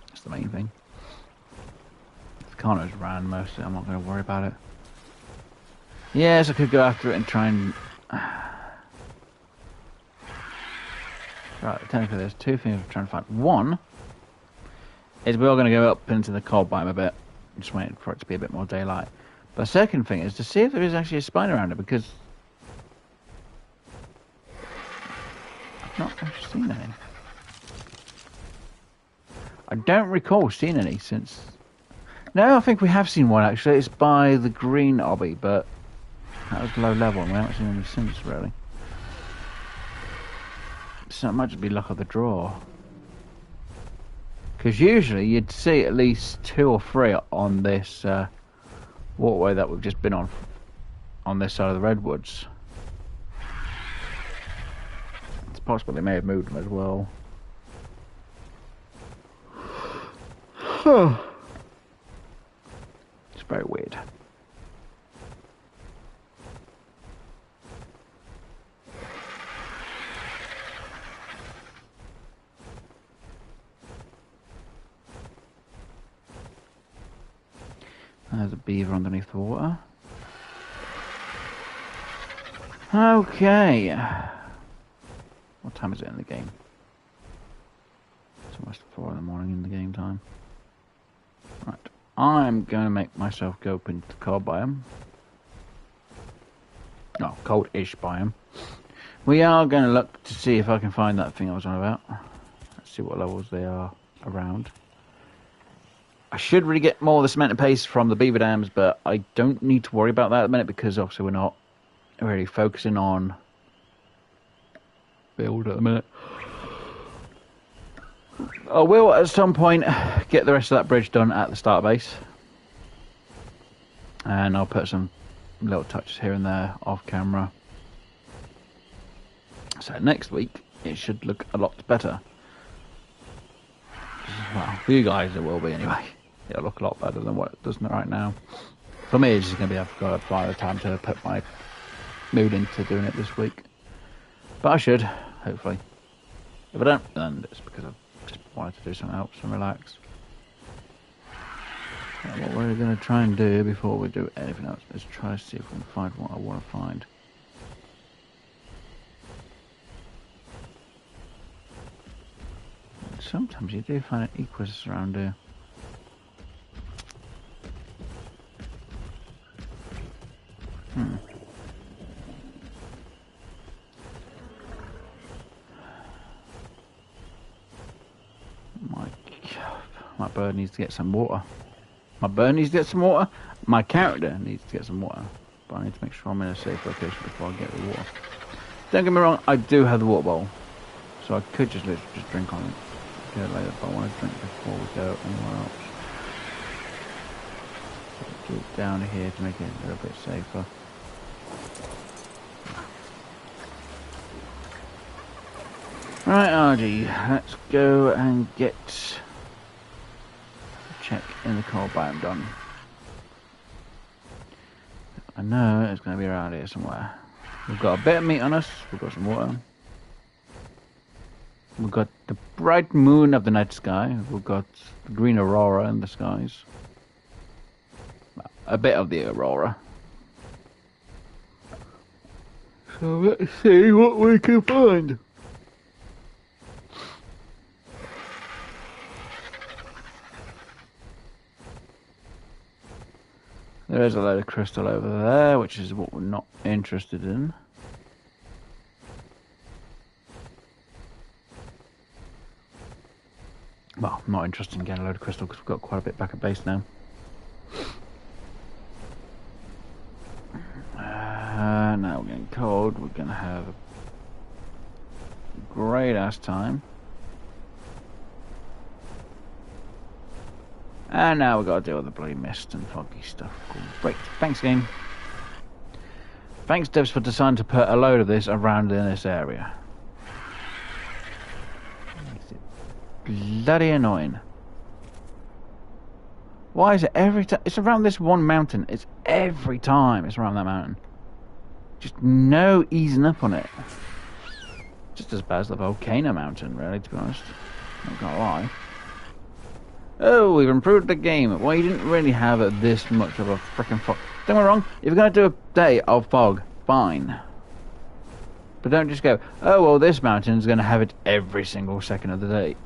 That's the main thing. The Connors ran mostly, I'm not going to worry about it. Yes, I could go after it and try and... Right, technically there's two things I'm trying to find. One is we're all going to go up into the cold biome a bit. I'm just waiting for it to be a bit more daylight. But the second thing is to see if there is actually a Spino around it, because I've not actually seen any. I don't recall seeing any since... No, I think we have seen one actually. It's by the green obby, but that was low level and we haven't seen any since, really. So it might just be luck of the draw. Because usually you'd see at least 2 or 3 on this... walkway that we've just been on this side of the redwoods. It's possible they may have moved them as well. It's very weird. There's a beaver underneath the water. Okay. What time is it in the game? It's almost 4 in the morning in the game time. Right. I'm going to make myself go up into the cold biome. No, cold-ish biome. We are going to look to see if I can find that thing I was on about. Let's see what levels they are around. I should really get more of the cemented paste from the beaver dams, but I don't need to worry about that at the minute because obviously we're not really focusing on build at the minute. I will at some point get the rest of that bridge done at the start base, and I'll put some little touches here and there off camera, so next week it should look a lot better. Well, for you guys it will be anyway. It'll look a lot better than what it does right now. For me it's just going to be I've got to find the time to put my mood into doing it this week, but I should, hopefully. If I don't, then it's because I've just wanted to do something else and relax. And what we're going to try and do before we do anything else is try to see if we can find what I want to find. And sometimes you do find an equus around here. My bird needs to get some water. My bird needs to get some water. My character needs to get some water. But I need to make sure I'm in a safe location before I get the water. Don't get me wrong, I do have the water bowl. So I could just literally just drink on it. Get it later, but I want to drink before we go anywhere else. So do it down here to make it a little bit safer. Right, RG, let's go and get check in the cold biome done. I know it's going to be around here somewhere. We've got a bit of meat on us, we've got some water. We've got the bright moon of the night sky, we've got the green aurora in the skies. A bit of the aurora. So let's see what we can find. There is a load of crystal over there, which is what we're not interested in. Well, I'm not interested in getting a load of crystal because we've got quite a bit back at base now. Now we're getting cold. We're going to have a great ass time. And now we've got to deal with the bloody mist and foggy stuff. Great. Thanks, game. Thanks, devs, for deciding to put a load of this around in this area. Makes it bloody annoying. Why is it every time? It's around this one mountain. It's every time it's around that mountain. Just no easing up on it. Just as bad as the volcano mountain, really, to be honest. Not gonna lie. Oh, we've improved the game. Well, you didn't really have this much of a frickin' fog. Don't get me wrong, if you're going to do a day of fog, fine. But don't just go, oh, well, this mountain's going to have it every single second of the day.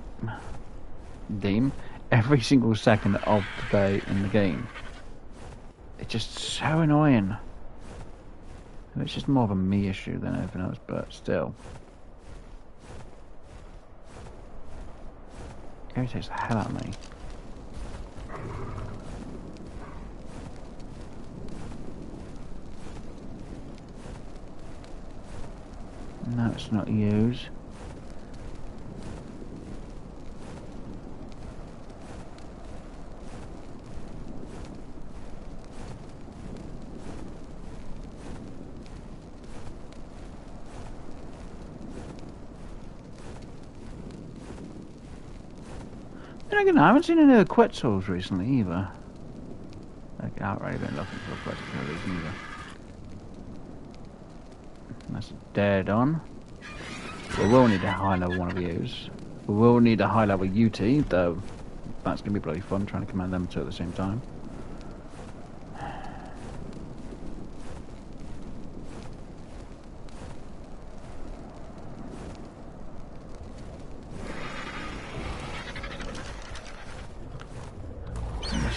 Deem, every single second of the day in the game. It's just so annoying. It's just more of a me issue than anything else, but still. It irritates the hell out of me. No, it's not used. You again, I haven't seen any of the Quetzals recently either. Okay, I've already been looking for a Quetzal for these either. That's dead on. We will need a high level one of these. We will need a high level UT, though that's going to be bloody fun trying to command them two at the same time.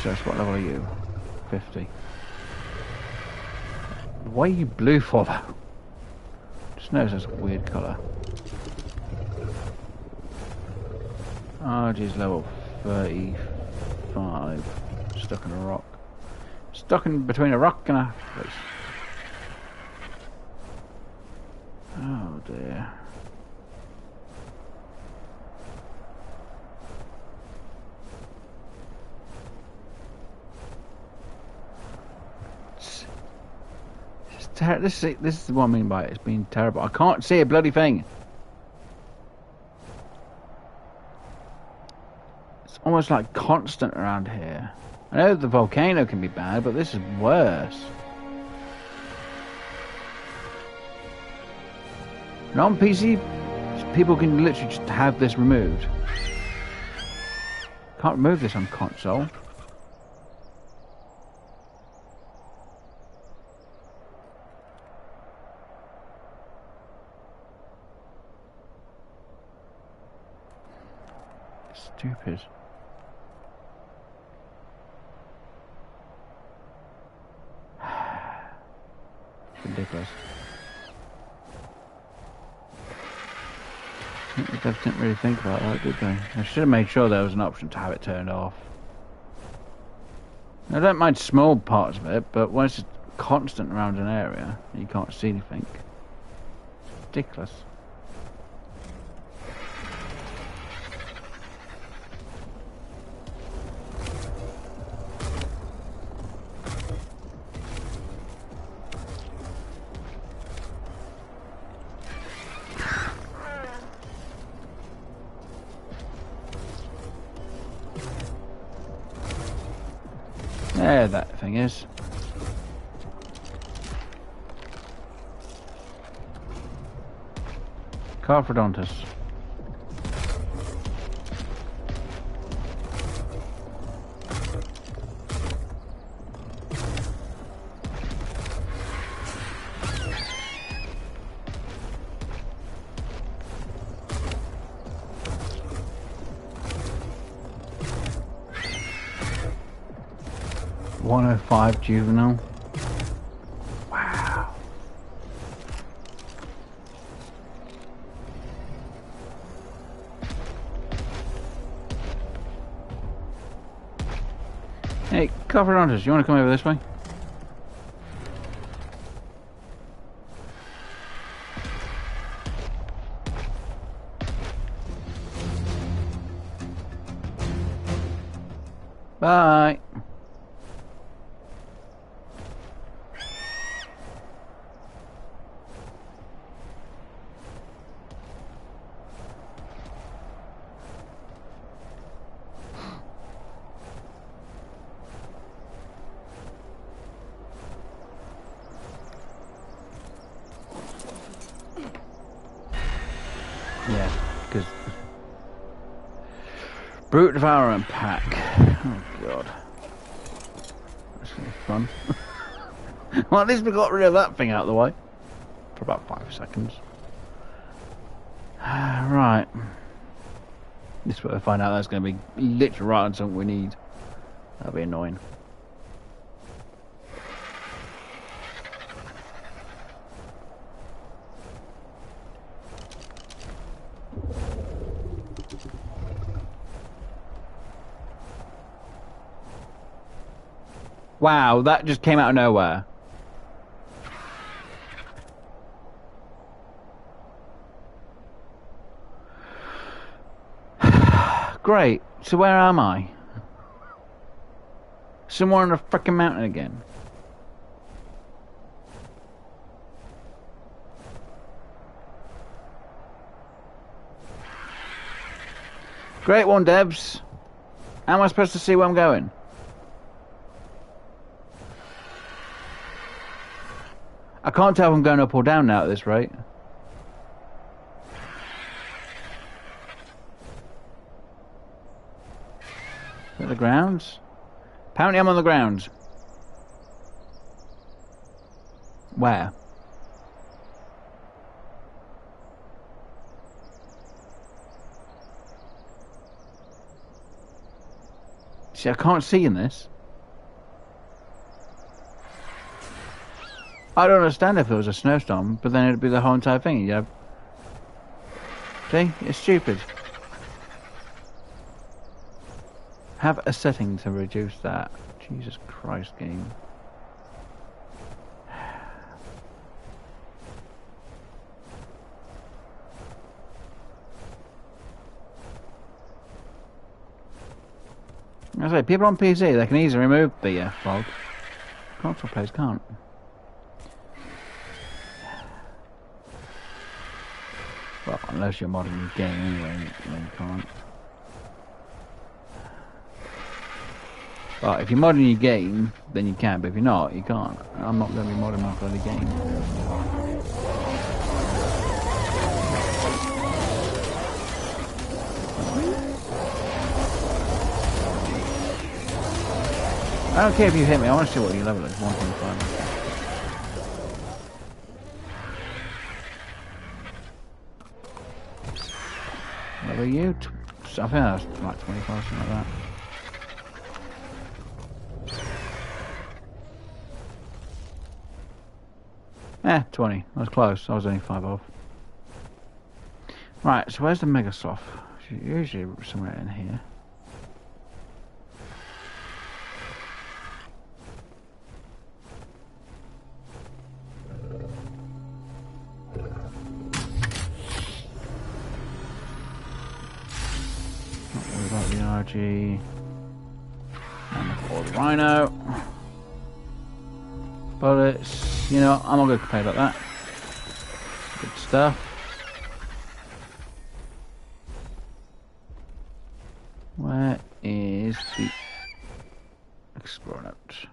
So what level are you? 50. Why are you blue for though? Just notice that's a weird colour. Oh geez, level 35. Stuck in a rock. Stuck in between a rock and a place. Oh dear. This is what I mean by it. It's been terrible. I can't see a bloody thing. It's almost like constant around here. I know the volcano can be bad, but this is worse. And on PC, people can literally just have this removed. Can't remove this on console. Stupid. Ridiculous. The devs didn't really think about that, did they? I should have made sure there was an option to have it turned off. I don't mind small parts of it, but when it's constant around an area, you can't see anything. It's ridiculous. There that thing is. Carphodontus. .105 juvenile. Wow. Hey, Carphodontus, you want to come over this way? Bye. Yeah, because Brute Devourer and Pack. Oh god, that's gonna be fun. Well, at least we got rid of that thing out of the way for about 5 seconds. Right, this is where I find out that's going to be literally right on something we need. That'll be annoying. Wow, that just came out of nowhere. Great. So where am I? Somewhere on a frickin' mountain again. Great one, devs. How am I supposed to see where I'm going? I can't tell if I'm going up or down now at this rate. Is that the grounds? Apparently I'm on the grounds. Where? See, I can't see in this. I don't understand if it was a snowstorm, but then it'd be the whole entire thing, you know. See? It's stupid. Have a setting to reduce that. Jesus Christ, game. I say, people on PC, they can easily remove the fog. Console players can't. Well, unless you're modding the game anyway, then you can't. Well, if you're modding your game, then you can, but if you're not, you can't. I'm not going to be modding my bloody game. I don't care if you hit me, I want to see what your level is. 1.5. What are you? I think that's like 25, something like that. Eh, 20. I was close. I was only 5 off. Right, so where's the Mega Sloth? She's usually somewhere in here. RG and the rhino bullets. You know, I'm not going to complain about that. Good stuff. Where is the explorer note?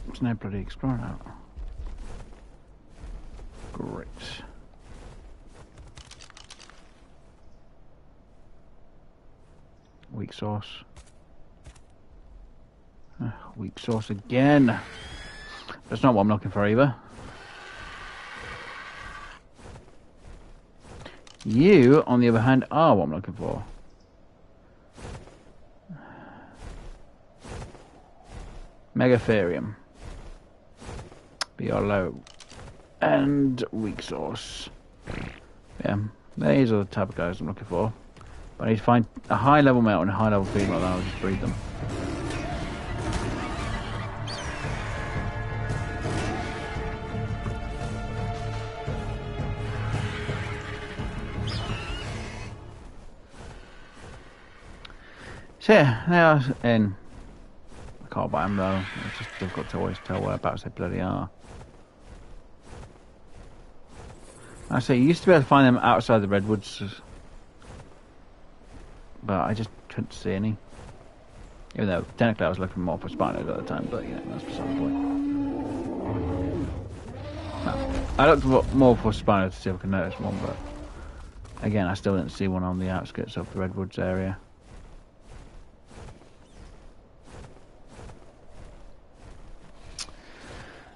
There's no bloody explorer note. Great. Weak sauce. Weak sauce again. That's not what I'm looking for either. You, on the other hand, are what I'm looking for. Megatherium. Be low. And weak sauce. Yeah, these are the type of guys I'm looking for. But I need to find a high level male and a high level female, then I'll just breed them. So yeah, they are in. I can't buy them though. It's just difficult to always tell whereabouts they bloody are. I say, you used to be able to find them outside the redwoods, but I just couldn't see any. Even though technically I was looking more for spinos at the time, but yeah, that's beside the point. No, I looked more for spinos to see if I could notice one, but again, I still didn't see one on the outskirts of the redwoods area.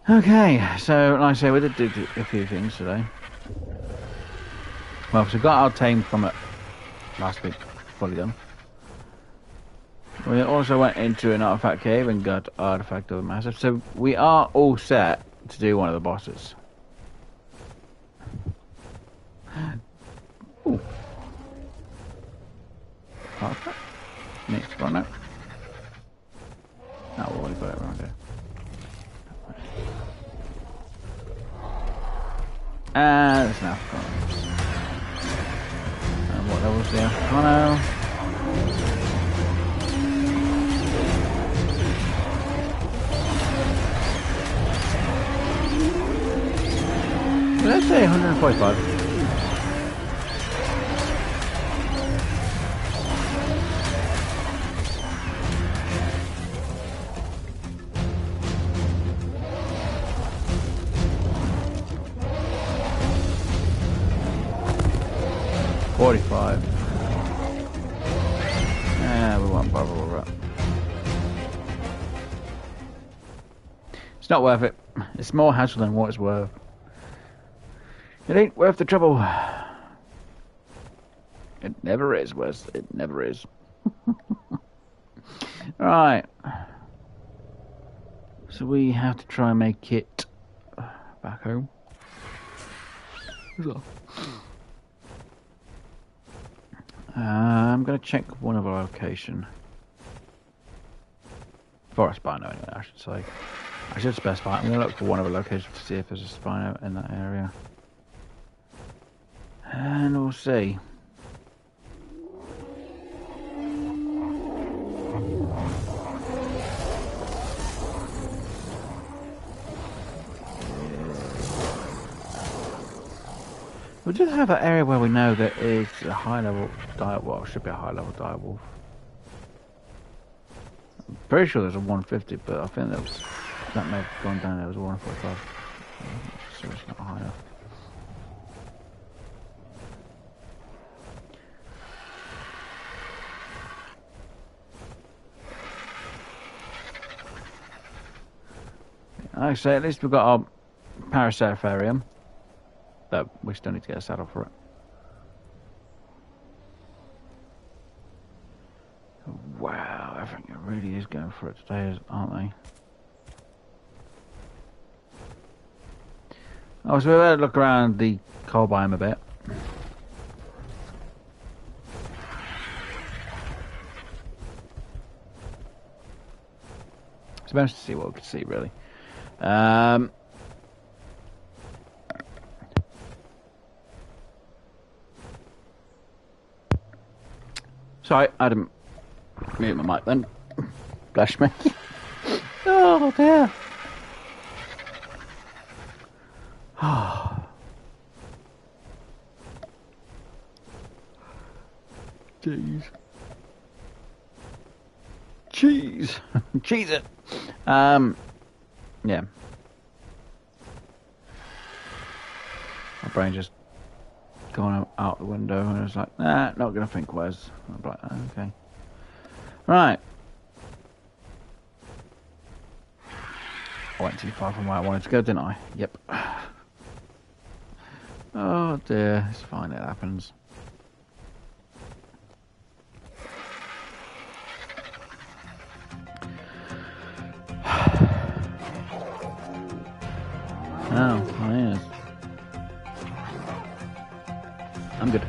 Okay, so like I say, we did do a few things today. Well, so we got our tame from it last week, fully done. We also went into an artifact cave and got artifact of the massive. So we are all set to do one of the bosses. Ooh. Artifact? Next one now. No, we've already got it around here. And it's now gone. And what level's the Africano? I say 145? Yeah, we won't bother with that. It's not worth it. It's more hassle than what it's worth. It ain't worth the trouble. It never is, Wes. It never is. Right. So we have to try and make it back home. I'm going to check one other location. Forest Spino, anyway, I should say. I should specify. I'm going to look for one other location to see if there's a Spino in that area. And we'll see. We do have an area where we know that is a high level dire, well, it should be a high level dire wolf. I'm pretty sure there's a 150, but I think that may have gone down. There was a 145. So it's not high enough. Like I say, at least we've got our Paracepharium. Though we still need to get a saddle for it. Wow, everything really is going for it today, aren't they? Oh, so we better look around the coal biome a bit. It's best to see what we can see, really. Sorry, I didn't mute my mic then. Bless me. Oh dear. Jeez. Cheese. Cheese it. Yeah. My brain just gone out the window and I was like, nah, not gonna think Wes. I'm like, okay. Right. I went too far from where I wanted to go, didn't I? Yep. Oh dear, it's fine, it happens. Oh, yes. I'm good.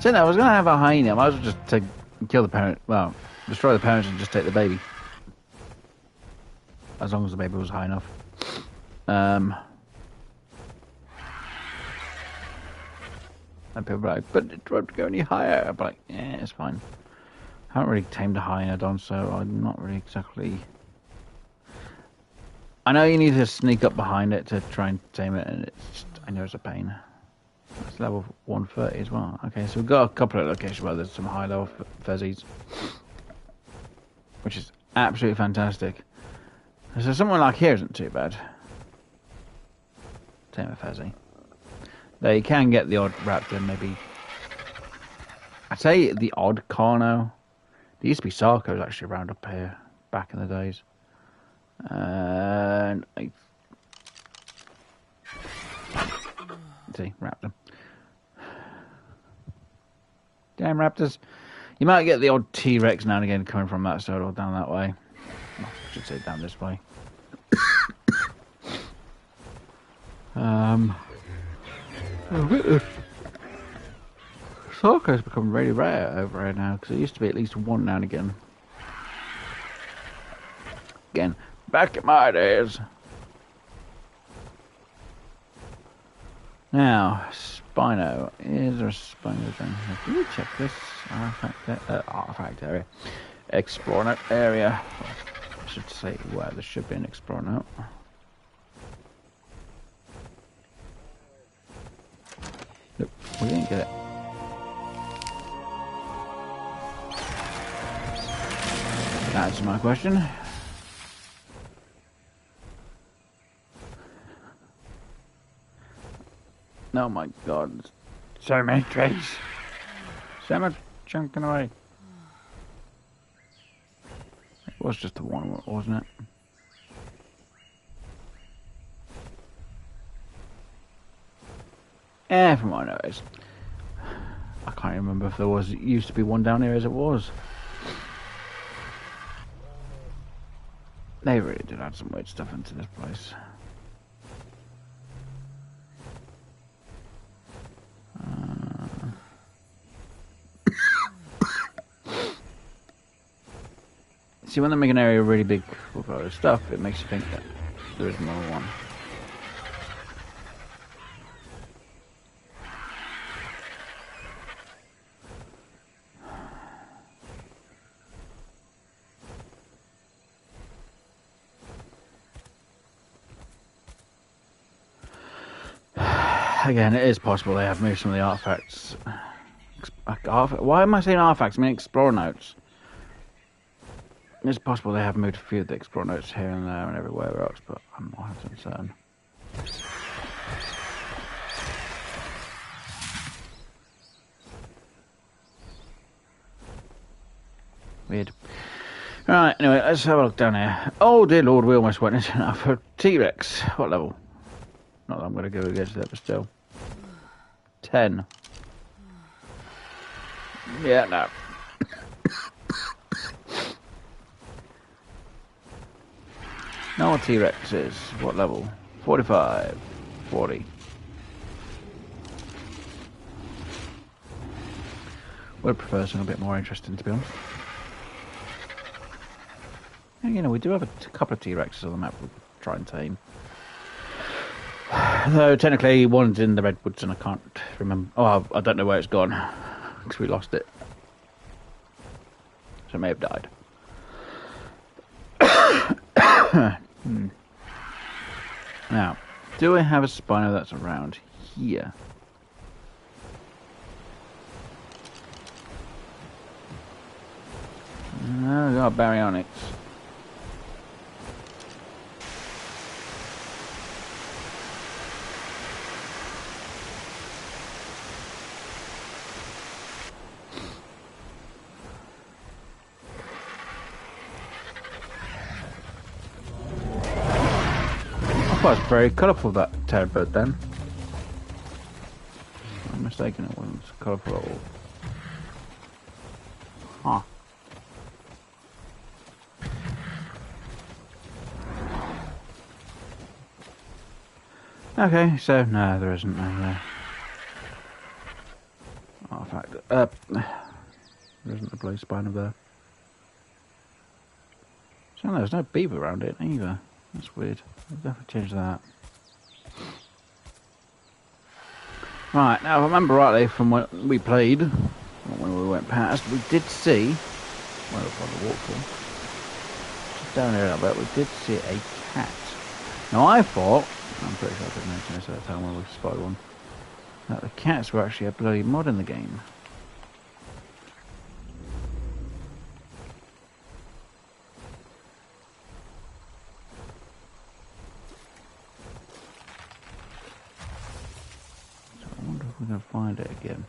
So now I was going to have a hyena. I might as well just kill the parent. Well, destroy the parents and just take the baby. As long as the baby was high enough. And people are like, but it won't go any higher. I'm like, yeah, it's fine. I haven't really tamed a hyena, Don, so I'm not really exactly... I know you need to sneak up behind it to try and tame it, and it's just, I know it's a pain. That's level 130 as well. Okay, so we've got a couple of locations where there's some high level fezzies, which is absolutely fantastic. So someone like here isn't too bad. Tame a fezzy. Though you can get the odd raptor, maybe. I'd say the odd carno. There used to be sarcos actually around up here back in the days. And see, raptor. Damn raptors. You might get the odd T-Rex now and again coming from that side or down that way. I should say down this way. Sarco's become really rare over here now because it used to be at least one now and again. Again, back in my days. Now, Spino. Is there a Spino thing here? Can you check this artifact area? Explore note area. I should say where there should be an explore note. Nope, we didn't get it. That's my question. Oh my god. So many trees. So much chunking away. It was just the one, wasn't it? From what I know is. I can't remember if there used to be one down here as it was. They really did add some weird stuff into this place. See, when they make an area really big with a lot of stuff, it makes you think that there is more one. Again, it is possible they have moved some of the artifacts. Why am I saying artifacts? I mean explore notes. It's possible they have moved a few of the explore notes here and there and everywhere else, but I'm not 100% certain. Weird. Right, anyway, let's have a look down here. Oh dear lord, we almost went into enough for T-Rex. What level? Not that I'm going to go against that, but still. 10. Yeah, no. No T-Rex is. What level? 45. 40. Would prefer something a bit more interesting, to be honest. And, you know, we do have a couple of T-Rexes on the map we could try and tame. Though technically one's in the redwoods and I can't remember. Oh, I don't know where it's gone because we lost it. So it may have died. Now, do I have a Spino that's around here? No, we got baryonyx. Well, it's very colourful, that tailed bird then. I'm mistaken, it wasn't colourful at all. Huh. Okay, so no, there isn't no artifact. There isn't a blue spine there. So there's no beaver around it either. That's weird. I'll definitely change that. Right, now if I remember rightly from when we played, when we went past, we did see, well, by the waterfall, just down here a little bit, we did see a cat. Now I thought, I'm pretty sure I did mention this at the time when we spotted one, that the cats were actually a bloody mod in the game. We're going to find it again.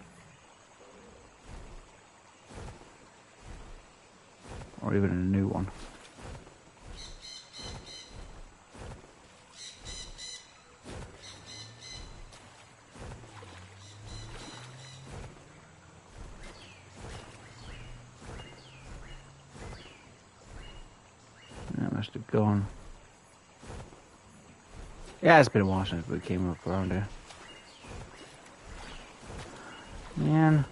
Or even a new one. That must have gone. Yeah, it's been a while since we came up around here. Man.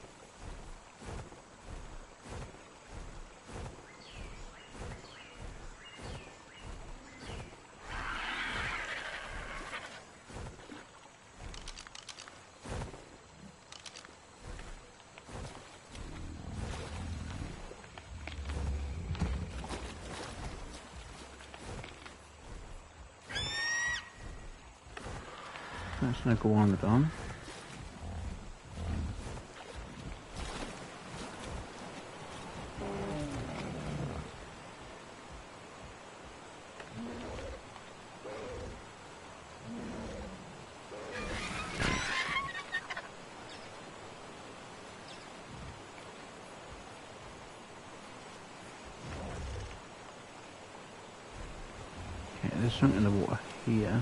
That's no go on the dawn. there's something in the water here.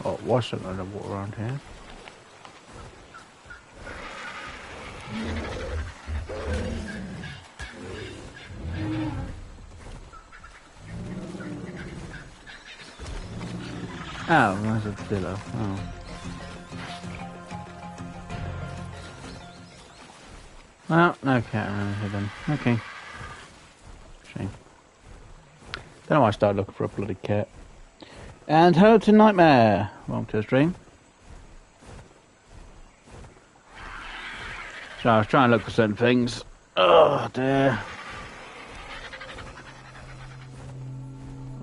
Oh, it was something in the water around here. Oh, there's a pillow. Oh. Well, no cat around here then. Okay. Shame. Don't know why I started looking for a bloody cat. And hello to Nightmare. Welcome to the stream. So I was trying to look for certain things. Oh dear.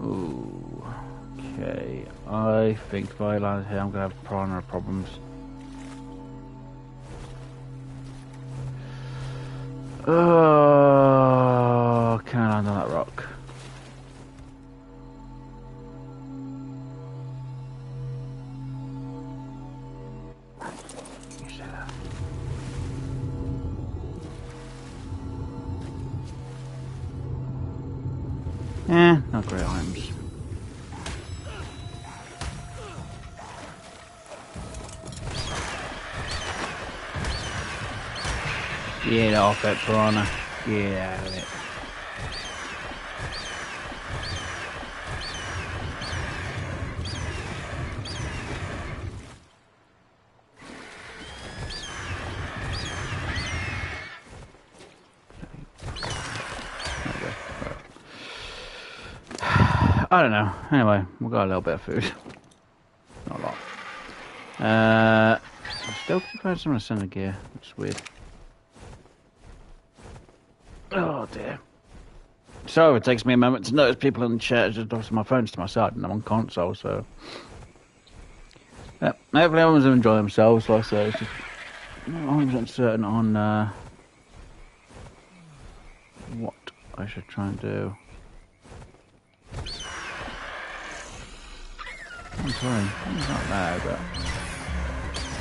Ooh. Okay. I think if I land here I'm gonna have primary problems. Oh, can I land on that rock? Not great items. Get off it, piranha. Get out of it. I don't know. Anyway, we've got a little bit of food. Not a lot. I still keep finding some of the center gear, which is weird. Oh dear. So it takes me a moment to notice people in the chat. Just obviously my phone's to my side and I'm on console, so yeah, hopefully everyone's enjoying themselves. Like I say, it's just not 100% certain on what I should try and do. I'm sorry, it's not bad, but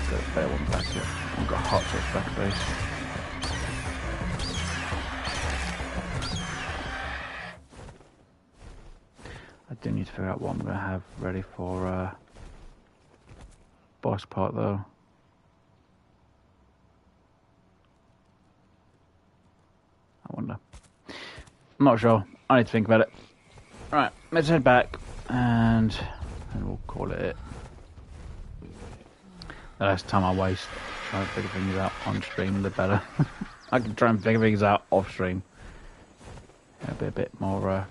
got a better one back here. I've got hot sauce back at base. I do need to figure out what I'm going to have ready for boss part though. I wonder. I'm not sure. I need to think about it. Right, let's head back and we'll call it. The less time I waste trying to figure things out on stream, the better. I can try and figure things out off stream. It'll be a bit more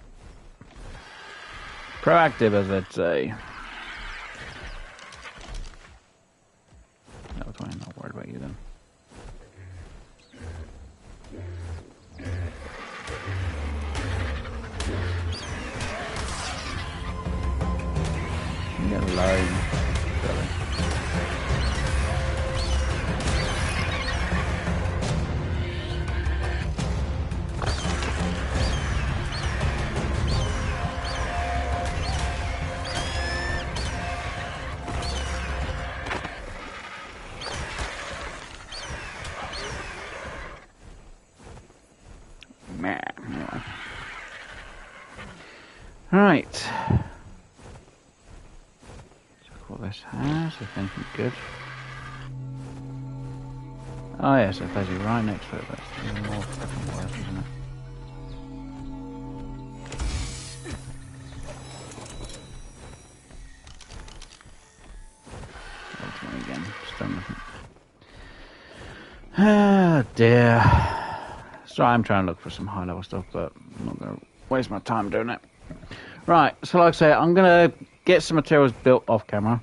proactive, as they'd say. That's why I'm not worried about you then. Get alone, really. Anyway. Right. This has, if anything good. Oh yes, it's basically right next to it, but it's even more fucking worse, isn't it? Ultimately again, just done nothing. Ah dear. So I'm trying to look for some high level stuff, but I'm not going to waste my time doing it. Right, so like I say, I'm going to get some materials built off camera.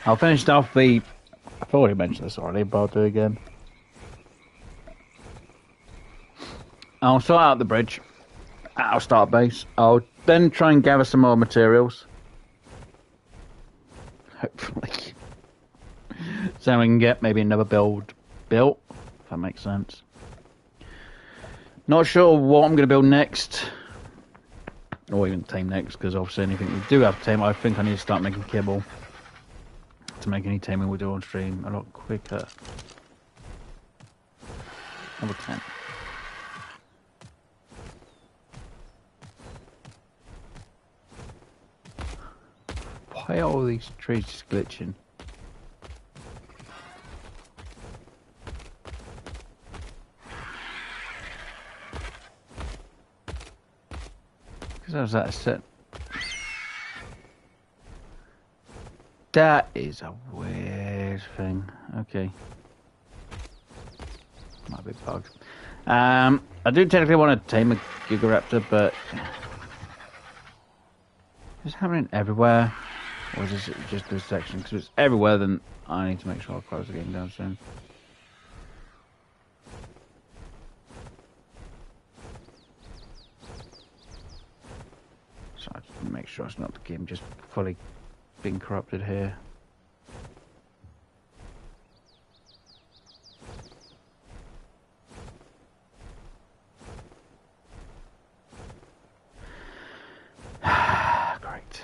I'll finish off the... I've already mentioned this already, but I'll do it again. I'll sort out the bridge. I'll start base. I'll then try and gather some more materials. Hopefully. So we can get maybe another build built, if that makes sense. Not sure what I'm going to build next. Or even tame next, because obviously anything we do have to tame, I think I need to start making kibble. To make any taming we do on stream a lot quicker. Number 10. Why are all these trees just glitching? Because I was that set. That is a weird thing. Okay. Might be bugged. I do technically want to tame a Gigaraptor, but is it happening everywhere? Or is this just this section? Because if it's everywhere, then I need to make sure I close the game down soon. So I just want to make sure it's not the game just fully being corrupted here. Great.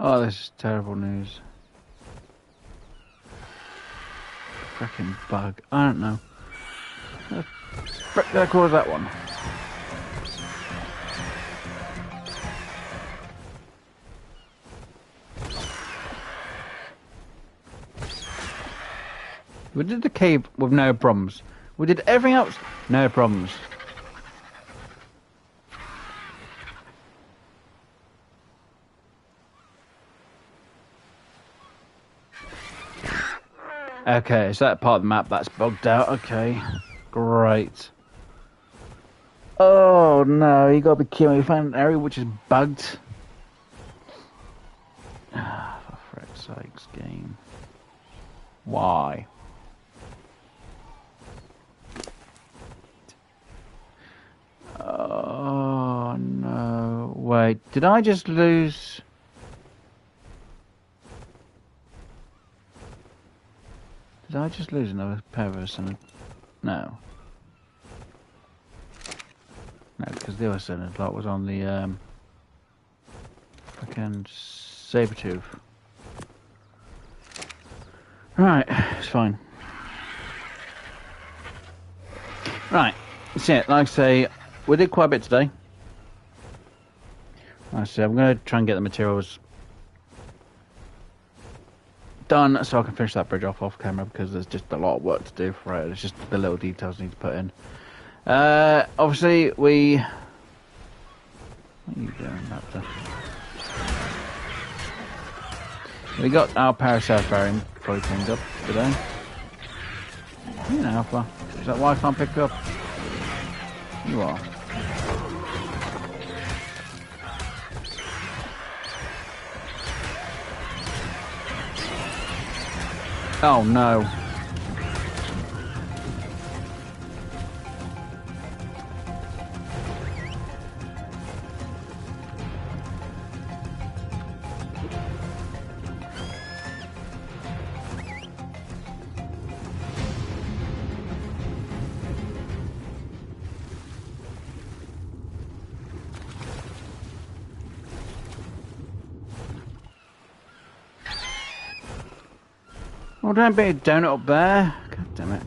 Oh, this is terrible news. Frickin' bug. I don't know. What the frick did I cause that one? We did the cave with no problems. We did everything else, no problems. Okay, so that part of the map that's bugged out. Okay, great. Oh no, you gotta be kidding me. We found an area which is bugged. Ah, for frick's sakes, game. Why? Oh no. Wait, did I just lose? Did I just lose another pair of us? No. No, because the other Synod lot was on the fucking saber-tooth. Right, it's fine. Right, that's it. Like I say, we did quite a bit today. Like I say, I'm going to try and get the materials done so I can finish that bridge off camera, because there's just a lot of work to do for it. It's just the little details I need to put in. Obviously, what are you doing, Raptor? We got our parasail bearing fully cleaned up today. You know, Alpha. Is that why I can't pick up? You are. Oh no. Oh, don't be a donut up there. God damn it.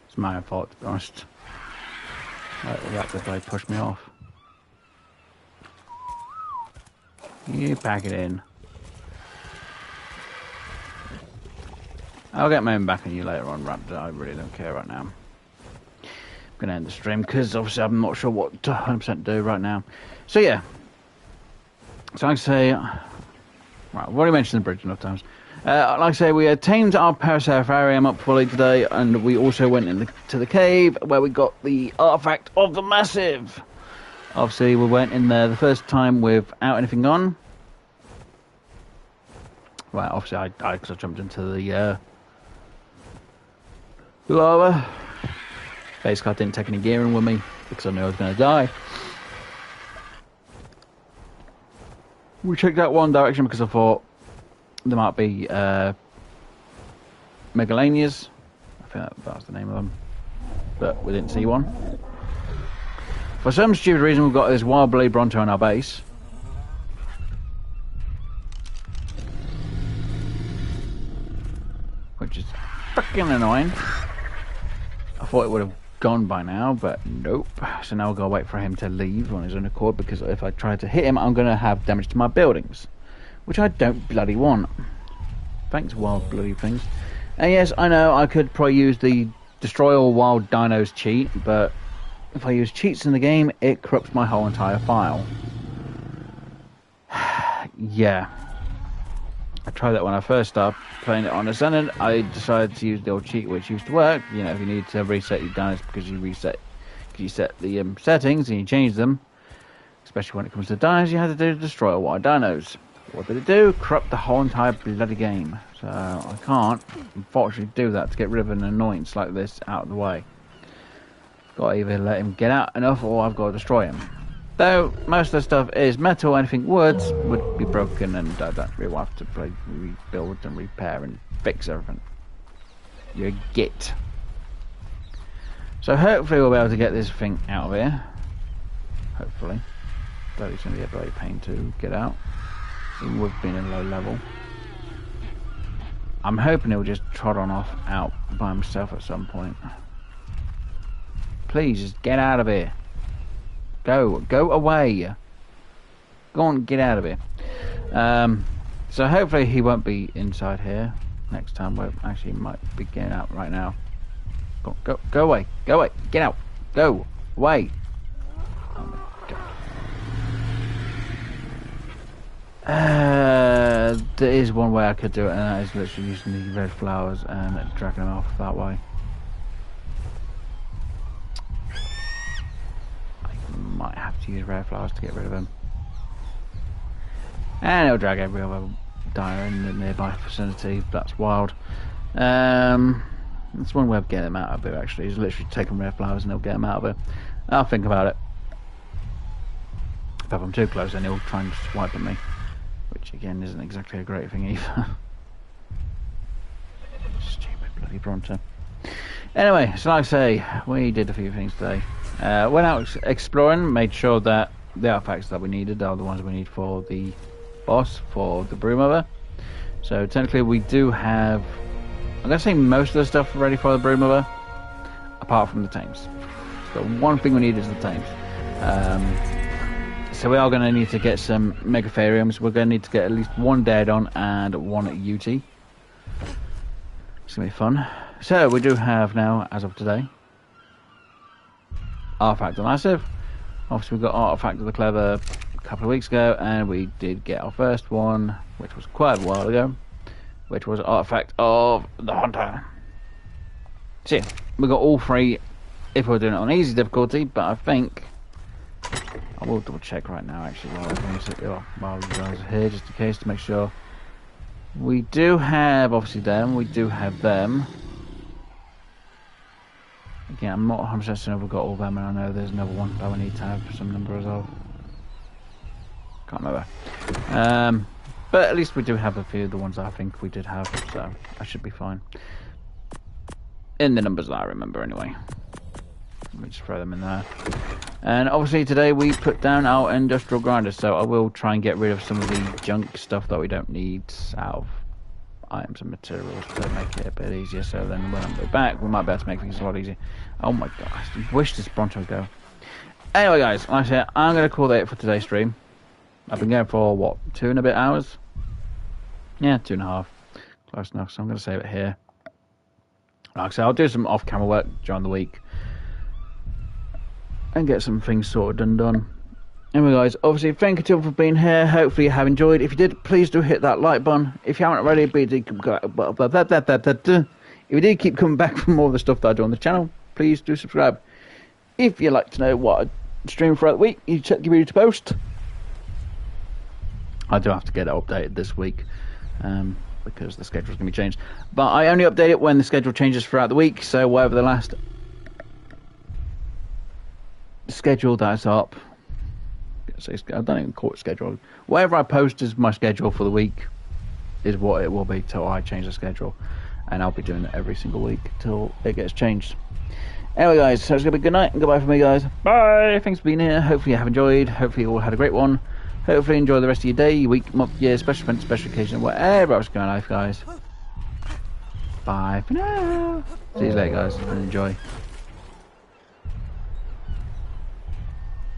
It's my own fault, to be honest. Like the raptor guy pushed me off. You pack it in. I'll get my own back on you later on, Raptor. I really don't care right now. I'm going to end the stream because obviously I'm not sure what to 100% do right now. So yeah. So like I say, right, I've already mentioned the bridge enough times. Like I say, we tamed our Parasaurarium up fully today, and we also went into the cave where we got the artifact of the massive. Obviously, we went in there the first time without anything on. Well, obviously I died because I jumped into the lava. Basically, I didn't take any gear in with me because I knew I was going to die. We checked out one direction because I thought there might be Megalanias. I think that was the name of them. but we didn't see one. For some stupid reason, we've got this wild bloody Bronto on our base. Which is fucking annoying. I thought it would have gone by now, but nope. So now I've got to wait for him to leave on his own accord, because if I try to hit him, I'm going to have damage to my buildings, which I don't bloody want. Thanks, wild bloody things. And yes, I know I could probably use the destroy all wild dinos cheat, but if I use cheats in the game, it corrupts my whole entire file. Yeah. I tried that when I first started playing it on Ascendant. I decided to use the old cheat which used to work. You know, if you need to reset your dinos because you set the settings and you change them, especially when it comes to dinos, you had to do destroy all wild dinos. What did it do? Corrupt the whole entire bloody game. So I can't, unfortunately, do that to get rid of an annoyance like this out of the way. Got to either let him get out enough, or I've got to destroy him. Though most of the stuff is metal, anything woods would be broken, and I don't really have to rebuild and repair and fix everything. You get. So hopefully we'll be able to get this thing out of here. Hopefully. Though it's going to be a bloody pain to get out. Even with being a low level. I'm hoping he'll just trot on off out by himself at some point. Please, just get out of here. Go away. Go on, get out of here. So hopefully he won't be inside here next time. Well, actually, he might be getting out right now. Go away. Go away. Get out. Go away. Oh my god. There is one way I could do it, and that is literally using the red flowers and dragging them off that way. Might have to use red flowers to get rid of him. And it'll drag every other dino in the nearby vicinity. That's wild. That's one way of getting them out of it, actually. Is literally taking red flowers and they'll get them out of it. I'll think about it. If I'm too close, then he'll try and swipe at me. Which, again, isn't exactly a great thing either. Stupid bloody Bronto. Anyway, so like I say, we did a few things today. Went out exploring, made sure that the artifacts that we needed are the ones we need for the boss, for the broom over. So technically we do have, I'm going to say most of the stuff ready for the broom over, apart from the tames. So one thing we need is the tames. So we are going to need to get some megatheriums. We're going to need to get at least one Daedon and one UT. It's going to be fun. So we do have now, as of today, Artifact of Massive. Obviously we got Artifact of the Clever a couple of weeks ago, and we did get our first one, which was quite a while ago, which was Artifact of the Hunter. So yeah, we got all three if we're doing it on easy difficulty, but I think I will double check right now actually while you guys are here, just in case, to make sure. We do have obviously them, we do have them. Again, I'm not 100% certain if we've got all them, and I know there's another one that we need to have some numbers of. Can't remember. But at least we do have a few of the ones I think we did have, so I should be fine. In the numbers that I remember anyway. Let me just throw them in there. And obviously today we put down our industrial grinder, so I will try and get rid of some of the junk stuff that we don't need out of items and materials to make it a bit easier, so then when I'm back we might be able to make things a lot easier. Oh my god, I wish this Bronto would go. Anyway guys, like I said, I'm going to call that it for today's stream. I've been going for what, 2 and a bit hours? Yeah, 2.5. Close enough, so I'm going to save it here. Like I said, I'll do some off camera work during the week and get some things sorted and done. Anyway guys, obviously thank you all for being here. Hopefully you have enjoyed. If you did, please do hit that like button. If you haven't already, if you did keep coming back for more of the stuff that I do on the channel, please do subscribe. If you'd like to know what I stream throughout the week, you check your video to post. I do have to get it updated this week because the schedule's going to be changed. But I only update it when the schedule changes throughout the week, so whatever the last schedule that's up, I don't even call it schedule. Whatever I post as my schedule for the week is what it will be till I change the schedule, and I'll be doing it every single week till it gets changed. Anyway, guys, so it's going to be good night and goodbye from me, guys. Bye. Thanks for being here. Hopefully you have enjoyed. Hopefully you all had a great one. Hopefully enjoy the rest of your day, your week, month, year, special event, special occasion, whatever else is going on in life, guys. Bye for now. See you later, guys, and enjoy.